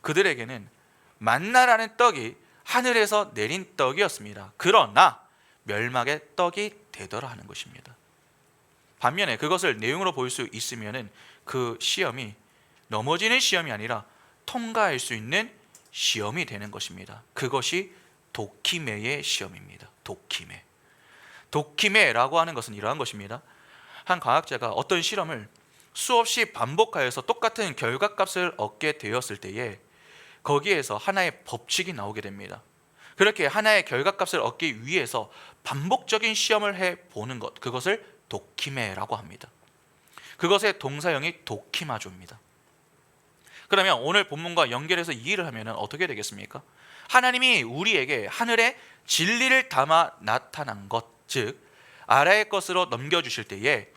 그들에게는 만나라는 떡이 하늘에서 내린 떡이었습니다. 그러나 멸망의 떡이 되더라 하는 것입니다. 반면에 그것을 내용으로 볼 수 있으면은 그 시험이 넘어지는 시험이 아니라 통과할 수 있는 시험이 되는 것입니다. 그것이 도키메의 시험입니다. 도키메라고 하는 것은 이러한 것입니다. 한 과학자가 어떤 실험을 수없이 반복하여서 똑같은 결과값을 얻게 되었을 때에 거기에서 하나의 법칙이 나오게 됩니다. 그렇게 하나의 결과값을 얻기 위해서 반복적인 시험을 해보는 것, 그것을 도키메라고 합니다. 그것의 동사형이 도키마조입니다. 그러면 오늘 본문과 연결해서 이해를 하면 어떻게 되겠습니까? 하나님이 우리에게 하늘에 진리를 담아 나타난 것, 즉 아래의 것으로 넘겨주실 때에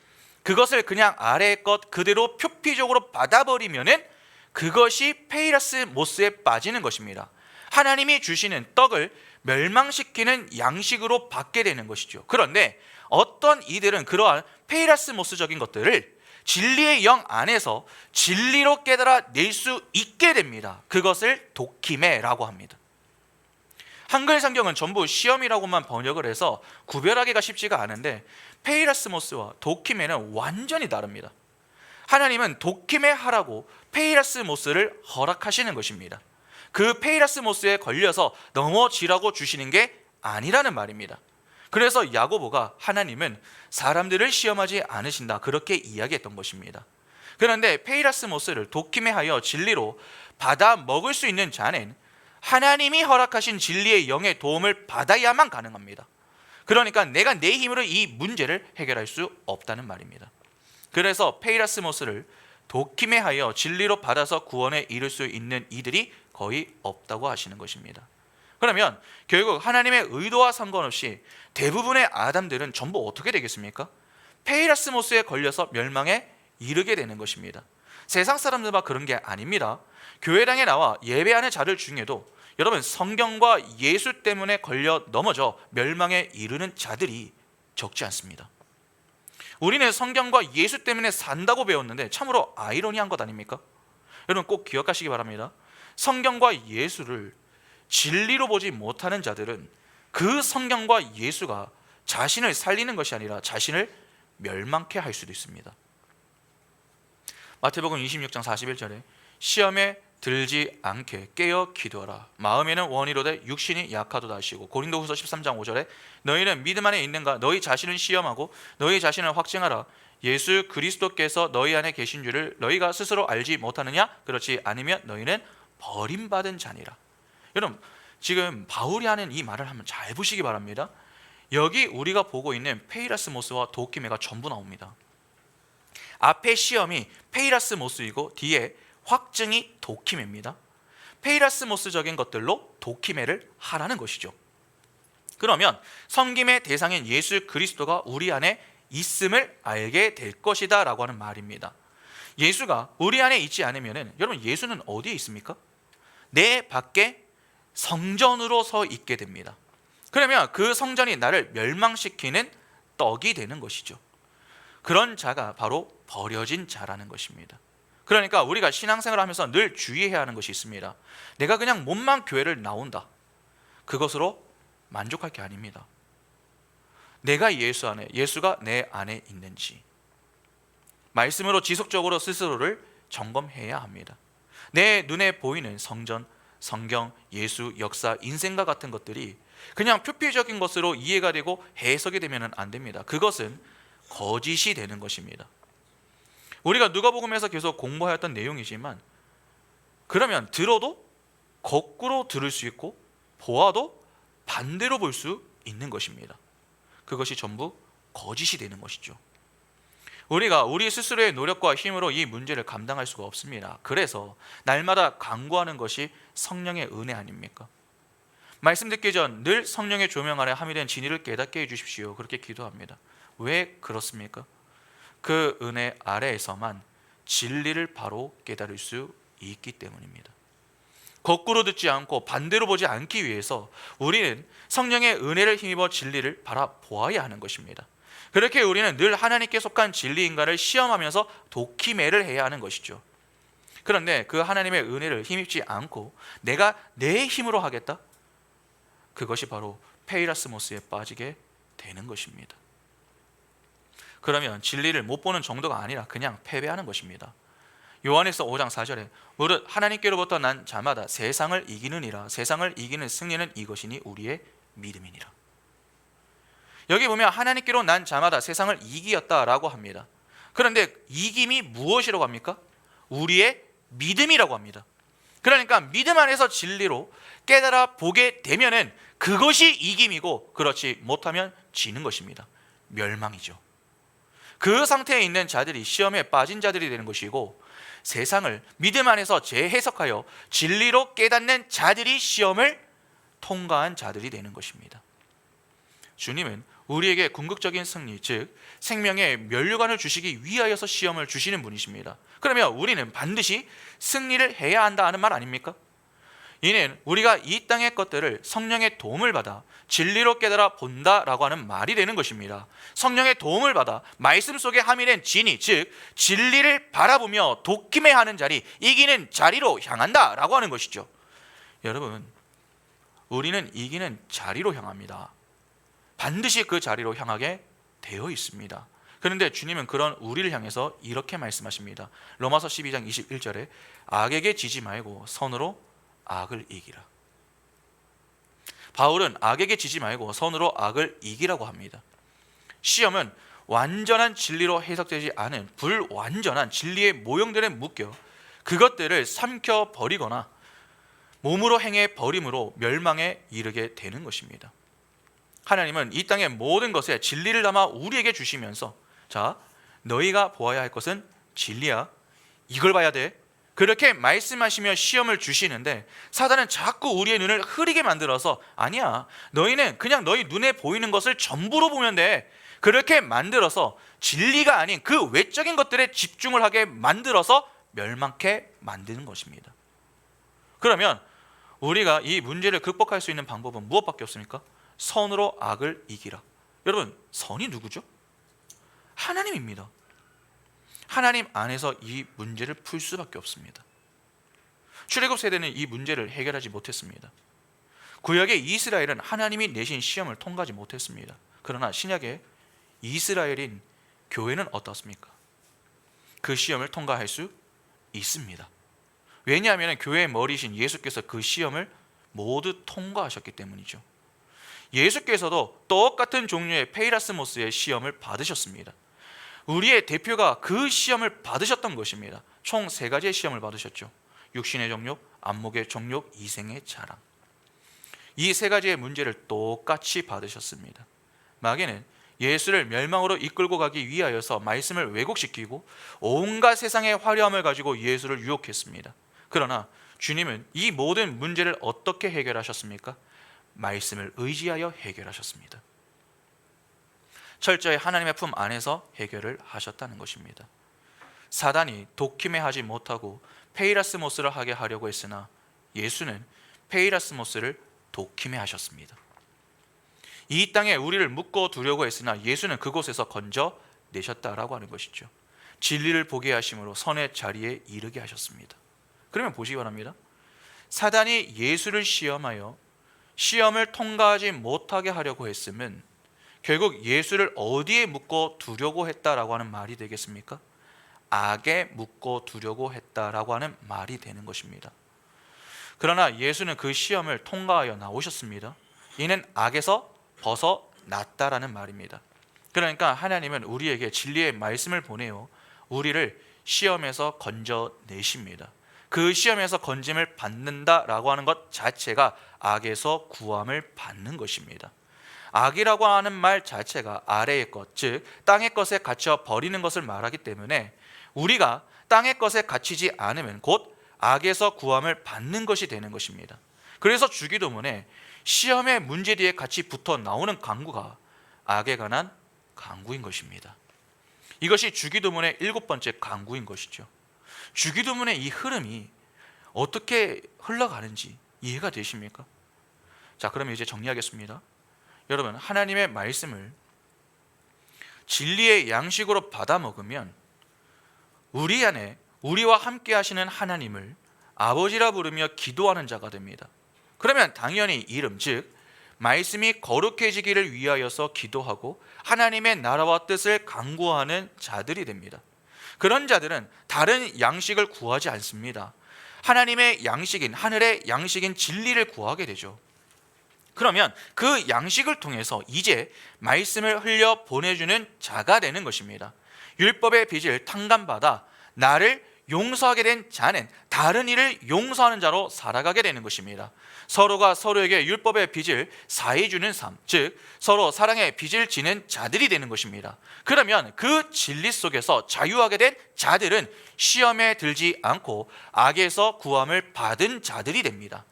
그것을 그냥 아래의 것 그대로 표피적으로 받아버리면은 그것이 페이라스 모스에 빠지는 것입니다. 하나님이 주시는 떡을 멸망시키는 양식으로 받게 되는 것이죠. 그런데 어떤 이들은 그러한 페이라스 모스적인 것들을 진리의 영 안에서 진리로 깨달아 낼 수 있게 됩니다. 그것을 도키메라고 합니다. 한글 성경은 전부 시험이라고만 번역을 해서 구별하기가 쉽지가 않은데 페이라스모스와 도키메는 완전히 다릅니다. 하나님은 도키메 하라고 페이라스모스를 허락하시는 것입니다. 그 페이라스모스에 걸려서 넘어지라고 주시는 게 아니라는 말입니다. 그래서 야고보가 하나님은 사람들을 시험하지 않으신다 그렇게 이야기했던 것입니다. 그런데 페이라스모스를 도키메하여 진리로 받아 먹을 수 있는 자는 하나님이 허락하신 진리의 영의 도움을 받아야만 가능합니다. 그러니까 내가 내 힘으로 이 문제를 해결할 수 없다는 말입니다. 그래서 페이라스모스를 도키메하여 진리로 받아서 구원에 이를 수 있는 이들이 거의 없다고 하시는 것입니다. 그러면 결국 하나님의 의도와 상관없이 대부분의 아담들은 전부 어떻게 되겠습니까? 페이라스모스에 걸려서 멸망에 이르게 되는 것입니다. 세상 사람들만 그런 게 아닙니다. 교회당에 나와 예배하는 자들 중에도 여러분 성경과 예수 때문에 걸려 넘어져 멸망에 이르는 자들이 적지 않습니다. 우리는 성경과 예수 때문에 산다고 배웠는데 참으로 아이러니한 것 아닙니까? 여러분 꼭 기억하시기 바랍니다. 성경과 예수를 진리로 보지 못하는 자들은 그 성경과 예수가 자신을 살리는 것이 아니라 자신을 멸망케 할 수도 있습니다. 마태복음 26장 41절에 시험에 들지 않게 깨어 기도하라. 마음에는 원이로되 육신이 약하도다 하시고, 고린도후서 13장 5절에 너희는 믿음 안에 있는가? 너희 자신을 시험하고 너희 자신을 확증하라. 예수 그리스도께서 너희 안에 계신 줄을 너희가 스스로 알지 못하느냐? 그렇지 않으면 너희는 버림받은 자니라. 여러분 지금 바울이 하는 이 말을 한번 잘 보시기 바랍니다. 여기 우리가 보고 있는 페이라스모스와 도키메가 전부 나옵니다. 앞에 시험이 페이라스모스이고 뒤에 확증이 도키메입니다. 페이라스모스적인 것들로 도키메를 하라는 것이죠. 그러면 섬김의 대상인 예수 그리스도가 우리 안에 있음을 알게 될 것이다 라고 하는 말입니다. 예수가 우리 안에 있지 않으면 여러분 예수는 어디에 있습니까? 내 밖에 성전으로 서 있게 됩니다. 그러면 그 성전이 나를 멸망시키는 떡이 되는 것이죠. 그런 자가 바로 버려진 자라는 것입니다. 그러니까 우리가 신앙생활을 하면서 늘 주의해야 하는 것이 있습니다. 내가 그냥 몸만 교회를 나온다, 그것으로 만족할 게 아닙니다. 내가 예수 안에, 예수가 내 안에 있는지 말씀으로 지속적으로 스스로를 점검해야 합니다. 내 눈에 보이는 성전, 성경, 예수, 역사, 인생과 같은 것들이 그냥 표피적인 것으로 이해가 되고 해석이 되면 안 됩니다. 그것은 거짓이 되는 것입니다. 우리가 누가복음에서 계속 공부하였던 내용이지만 그러면 들어도 거꾸로 들을 수 있고 보아도 반대로 볼 수 있는 것입니다. 그것이 전부 거짓이 되는 것이죠. 우리가 우리 스스로의 노력과 힘으로 이 문제를 감당할 수가 없습니다. 그래서 날마다 간구하는 것이 성령의 은혜 아닙니까? 말씀 듣기 전 늘 성령의 조명 아래 함유된 진리를 깨닫게 해주십시오. 그렇게 기도합니다. 왜 그렇습니까? 그 은혜 아래에서만 진리를 바로 깨달을 수 있기 때문입니다. 거꾸로 듣지 않고 반대로 보지 않기 위해서 우리는 성령의 은혜를 힘입어 진리를 바라보아야 하는 것입니다. 그렇게 우리는 늘 하나님께 속한 진리인가를 시험하면서 도키매를 해야 하는 것이죠. 그런데 그 하나님의 은혜를 힘입지 않고 내가 내 힘으로 하겠다? 그것이 바로 페이라스모스에 빠지게 되는 것입니다. 그러면 진리를 못 보는 정도가 아니라 그냥 패배하는 것입니다. 요한에서 5장 4절에 무릇 하나님께로부터 난 자마다 세상을 이기느니라. 세상을 이기는 승리는 이것이니 우리의 믿음이니라. 여기 보면 하나님께로 난 자마다 세상을 이기었다라고 합니다. 그런데 이김이 무엇이라고 합니까? 우리의 믿음이라고 합니다. 그러니까 믿음 안에서 진리로 깨달아 보게 되면은 그것이 이김이고, 그렇지 못하면 지는 것입니다. 멸망이죠. 그 상태에 있는 자들이 시험에 빠진 자들이 되는 것이고, 세상을 믿음 안에서 재해석하여 진리로 깨닫는 자들이 시험을 통과한 자들이 되는 것입니다. 주님은 우리에게 궁극적인 승리, 즉 생명의 면류관을 주시기 위하여서 시험을 주시는 분이십니다. 그러면 우리는 반드시 승리를 해야 한다 하는 말 아닙니까? 이는 우리가 이 땅의 것들을 성령의 도움을 받아 진리로 깨달아 본다라고 하는 말이 되는 것입니다. 성령의 도움을 받아 말씀 속에 함유된 진리, 즉 진리를 바라보며 독침해하는 자리, 이기는 자리로 향한다라고 하는 것이죠. 여러분, 우리는 이기는 자리로 향합니다. 반드시 그 자리로 향하게 되어 있습니다. 그런데 주님은 그런 우리를 향해서 이렇게 말씀하십니다. 로마서 12장 21절에 악에게 지지 말고 선으로 악을 이기라. 바울은 악에게 지지 말고 선으로 악을 이기라고 합니다. 시험은 완전한 진리로 해석되지 않은 불완전한 진리의 모형들에 묶여 그것들을 삼켜 버리거나 몸으로 행해 버림으로 멸망에 이르게 되는 것입니다. 하나님은 이 땅의 모든 것에 진리를 담아 우리에게 주시면서, 자, 너희가 보아야 할 것은 진리야, 이걸 봐야 돼, 그렇게 말씀하시며 시험을 주시는데, 사단은 자꾸 우리의 눈을 흐리게 만들어서 아니야, 너희는 그냥 너희 눈에 보이는 것을 전부로 보면 돼, 그렇게 만들어서 진리가 아닌 그 외적인 것들에 집중을 하게 만들어서 멸망케 만드는 것입니다. 그러면 우리가 이 문제를 극복할 수 있는 방법은 무엇밖에 없습니까? 선으로 악을 이기라. 여러분, 선이 누구죠? 하나님입니다. 하나님 안에서 이 문제를 풀 수밖에 없습니다. 출애굽 세대는 이 문제를 해결하지 못했습니다. 구약의 이스라엘은 하나님이 내신 시험을 통과하지 못했습니다. 그러나 신약의 이스라엘인 교회는 어떻습니까? 그 시험을 통과할 수 있습니다. 왜냐하면 교회의 머리이신 예수께서 그 시험을 모두 통과하셨기 때문이죠. 예수께서도 똑같은 종류의 페이라스모스의 시험을 받으셨습니다. 우리의 대표가 그 시험을 받으셨던 것입니다. 총 3가지의 시험을 받으셨죠. 육신의 정욕, 안목의 정욕, 이생의 자랑. 이 3가지의 문제를 똑같이 받으셨습니다. 마귀는 예수를 멸망으로 이끌고 가기 위하여서 말씀을 왜곡시키고 온갖 세상의 화려함을 가지고 예수를 유혹했습니다. 그러나 주님은 이 모든 문제를 어떻게 해결하셨습니까? 말씀을 의지하여 해결하셨습니다. 철저히 하나님의 품 안에서 해결을 하셨다는 것입니다. 사단이 독침해 하지 못하고 페이라스모스를 하게 하려고 했으나 예수는 페이라스모스를 독침해 하셨습니다. 이 땅에 우리를 묶어 두려고 했으나 예수는 그곳에서 건져내셨다라고 하는 것이죠. 진리를 보게 하심으로 선의 자리에 이르게 하셨습니다. 그러면 보시기 바랍니다. 사단이 예수를 시험하여 시험을 통과하지 못하게 하려고 했으면 결국 예수를 어디에 묶어 두려고 했다라고 하는 말이 되겠습니까? 악에 묶어 두려고 했다라고 하는 말이 되는 것입니다. 그러나 예수는 그 시험을 통과하여 나오셨습니다. 이는 악에서 벗어났다라는 말입니다. 그러니까 하나님은 우리에게 진리의 말씀을 보내어 우리를 시험에서 건져내십니다. 그 시험에서 건짐을 받는다라고 하는 것 자체가 악에서 구함을 받는 것입니다. 악이라고 하는 말 자체가 아래의 것, 즉 땅의 것에 갇혀 버리는 것을 말하기 때문에 우리가 땅의 것에 갇히지 않으면 곧 악에서 구함을 받는 것이 되는 것입니다. 그래서 주기도문에 시험의 문제 뒤에 같이 붙어 나오는 강구가 악에 관한 강구인 것입니다. 이것이 주기도문의 7번째 강구인 것이죠. 주기도문의 이 흐름이 어떻게 흘러가는지 이해가 되십니까? 자, 그러면 이제 정리하겠습니다. 여러분, 하나님의 말씀을 진리의 양식으로 받아 먹으면 우리 안에 우리와 함께 하시는 하나님을 아버지라 부르며 기도하는 자가 됩니다. 그러면 당연히 이름, 즉 말씀이 거룩해지기를 위하여서 기도하고 하나님의 나라와 뜻을 강구하는 자들이 됩니다. 그런 자들은 다른 양식을 구하지 않습니다. 하나님의 양식인, 하늘의 양식인 진리를 구하게 되죠. 그러면 그 양식을 통해서 이제 말씀을 흘려 보내주는 자가 되는 것입니다. 율법의 빚을 탕감받아 나를 용서하게 된 자는 다른 이를 용서하는 자로 살아가게 되는 것입니다. 서로가 서로에게 율법의 빚을 사해 주는 삶, 즉 서로 사랑의 빚을 지는 자들이 되는 것입니다. 그러면 그 진리 속에서 자유하게 된 자들은 시험에 들지 않고 악에서 구함을 받은 자들이 됩니다.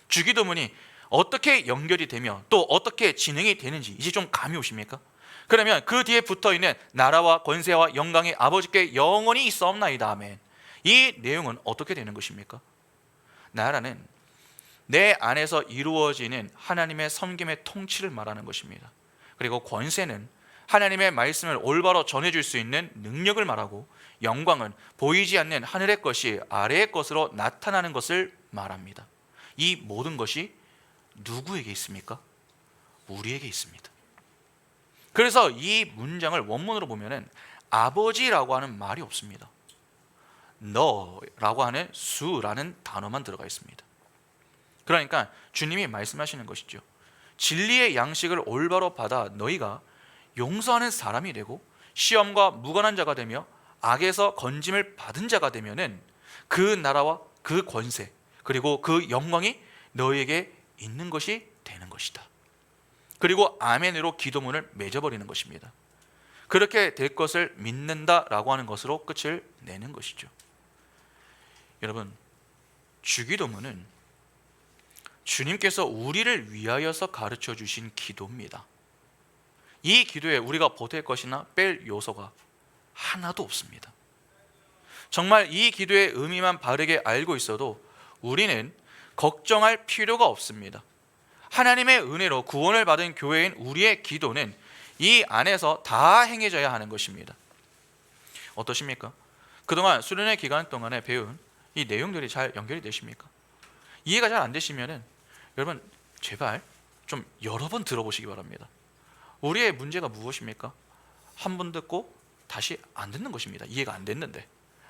주기도문이 어떻게 연결이 되며 또 어떻게 진행이 되는지 이제 좀 감이 오십니까? 그러면 그 뒤에 붙어있는 나라와 권세와 영광이 아버지께 영원히 있사옵나이다. 아멘. 이 내용은 어떻게 되는 것입니까? 나라는 내 안에서 이루어지는 하나님의 섬김의 통치를 말하는 것입니다. 그리고 권세는 하나님의 말씀을 올바로 전해줄 수 있는 능력을 말하고, 영광은 보이지 않는 하늘의 것이 아래의 것으로 나타나는 것을 말합니다. 이 모든 것이 누구에게 있습니까? 우리에게 있습니다. 그래서 이 문장을 원문으로 보면은 아버지라고 하는 말이 없습니다. 너라고 하는 수라는 단어만 들어가 있습니다. 그러니까 주님이 말씀하시는 것이죠. 진리의 양식을 올바로 받아 너희가 용서하는 사람이 되고 시험과 무관한 자가 되며 악에서 건짐을 받은 자가 되면은 그 나라와 그 권세 그리고 그 영광이 너희에게 있는 것이 되는 것이다. 그리고 아멘으로 기도문을 맺어버리는 것입니다. 그렇게 될 것을 믿는다라고 하는 것으로 끝을 내는 것이죠. 여러분, 주기도문은 주님께서 우리를 위하여서 가르쳐 주신 기도입니다. 이 기도에 우리가 보탤 것이나 뺄 요소가 하나도 없습니다. 정말 이 기도의 의미만 바르게 알고 있어도 우리는 걱정할 필요가 없습니다. 하나님의 은혜로 구원을 받은 교회인 우리의 기도는 이 안에서 다 행해져야 하는 것입니다. 어떠십니까? 그동안 수련회 기간 동안에 배운 이 내용들이 잘 연결이 되십니까? 이해가 잘 안 되시면은 여러분 제발 좀 여러 번 들어보시기 바랍니다. 우리의 문제가 무엇입니까? 한 번 듣고 다시 안 듣는 것입니다. 이해가 안 됐는데.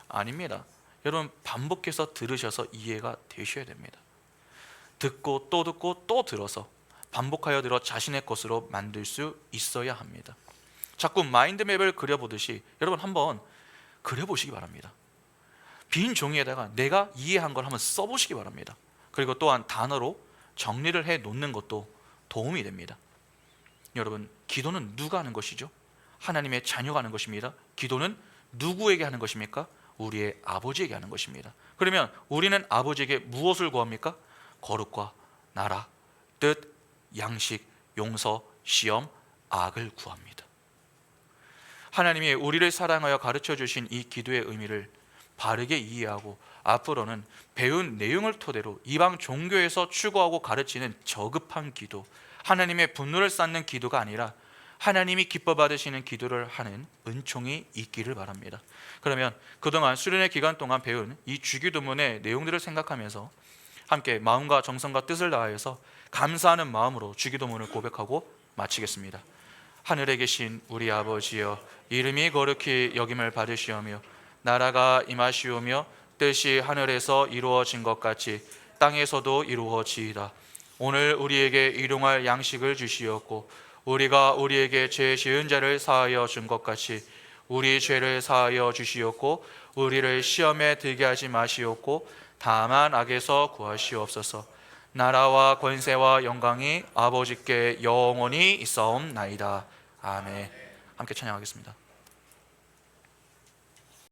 아닙니다. 여러분 반복해서 들으셔서 이해가 되셔야 됩니다. 듣고 또 들어서 반복하여 들어 자신의 것으로 만들 수 있어야 합니다. 자꾸 마인드맵을 그려보듯이 여러분 한번 그려보시기 바랍니다. 빈 종이에다가 내가 이해한 걸 한번 써보시기 바랍니다. 그리고 또한 단어로 정리를 해 놓는 것도 도움이 됩니다. 여러분, 기도는 누가 하는 것이죠? 하나님의 자녀가 하는 것입니다. 기도는 누구에게 하는 것입니까? 우리의 아버지에게 하는 것입니다. 그러면 우리는 아버지에게 무엇을 구합니까? 거룩과 나라, 뜻, 양식, 용서, 시험, 악을 구합니다. 하나님이 우리를 사랑하여 가르쳐 주신 이 기도의 의미를 바르게 이해하고 앞으로는 배운 내용을 토대로 이방 종교에서 추구하고 가르치는 저급한 기도, 하나님의 분노를 쌓는 기도가 아니라 하나님이 기뻐 받으시는 기도를 하는 은총이 있기를 바랍니다. 그러면 그동안 수련회 기간 동안 배운 이 주기도문의 내용들을 생각하면서 함께 마음과 정성과 뜻을 다하여서 감사하는 마음으로 주기도문을 고백하고 마치겠습니다. 하늘에 계신 우리 아버지여, 이름이 거룩히 여김을 받으시오며 나라가 임하시오며 뜻이 하늘에서 이루어진 것 같이 땅에서도 이루어지이다. 오늘 우리에게 일용할 양식을 주시옵고 우리가 우리에게 죄 지은 자를 사하여 준 것 같이 우리 죄를 사하여 주시옵고 우리를 시험에 들게 하지 마시옵고 다만 악에서 구하시옵소서. 나라와 권세와 영광이 아버지께 영원히 있사옵나이다. 아멘. 함께 찬양하겠습니다.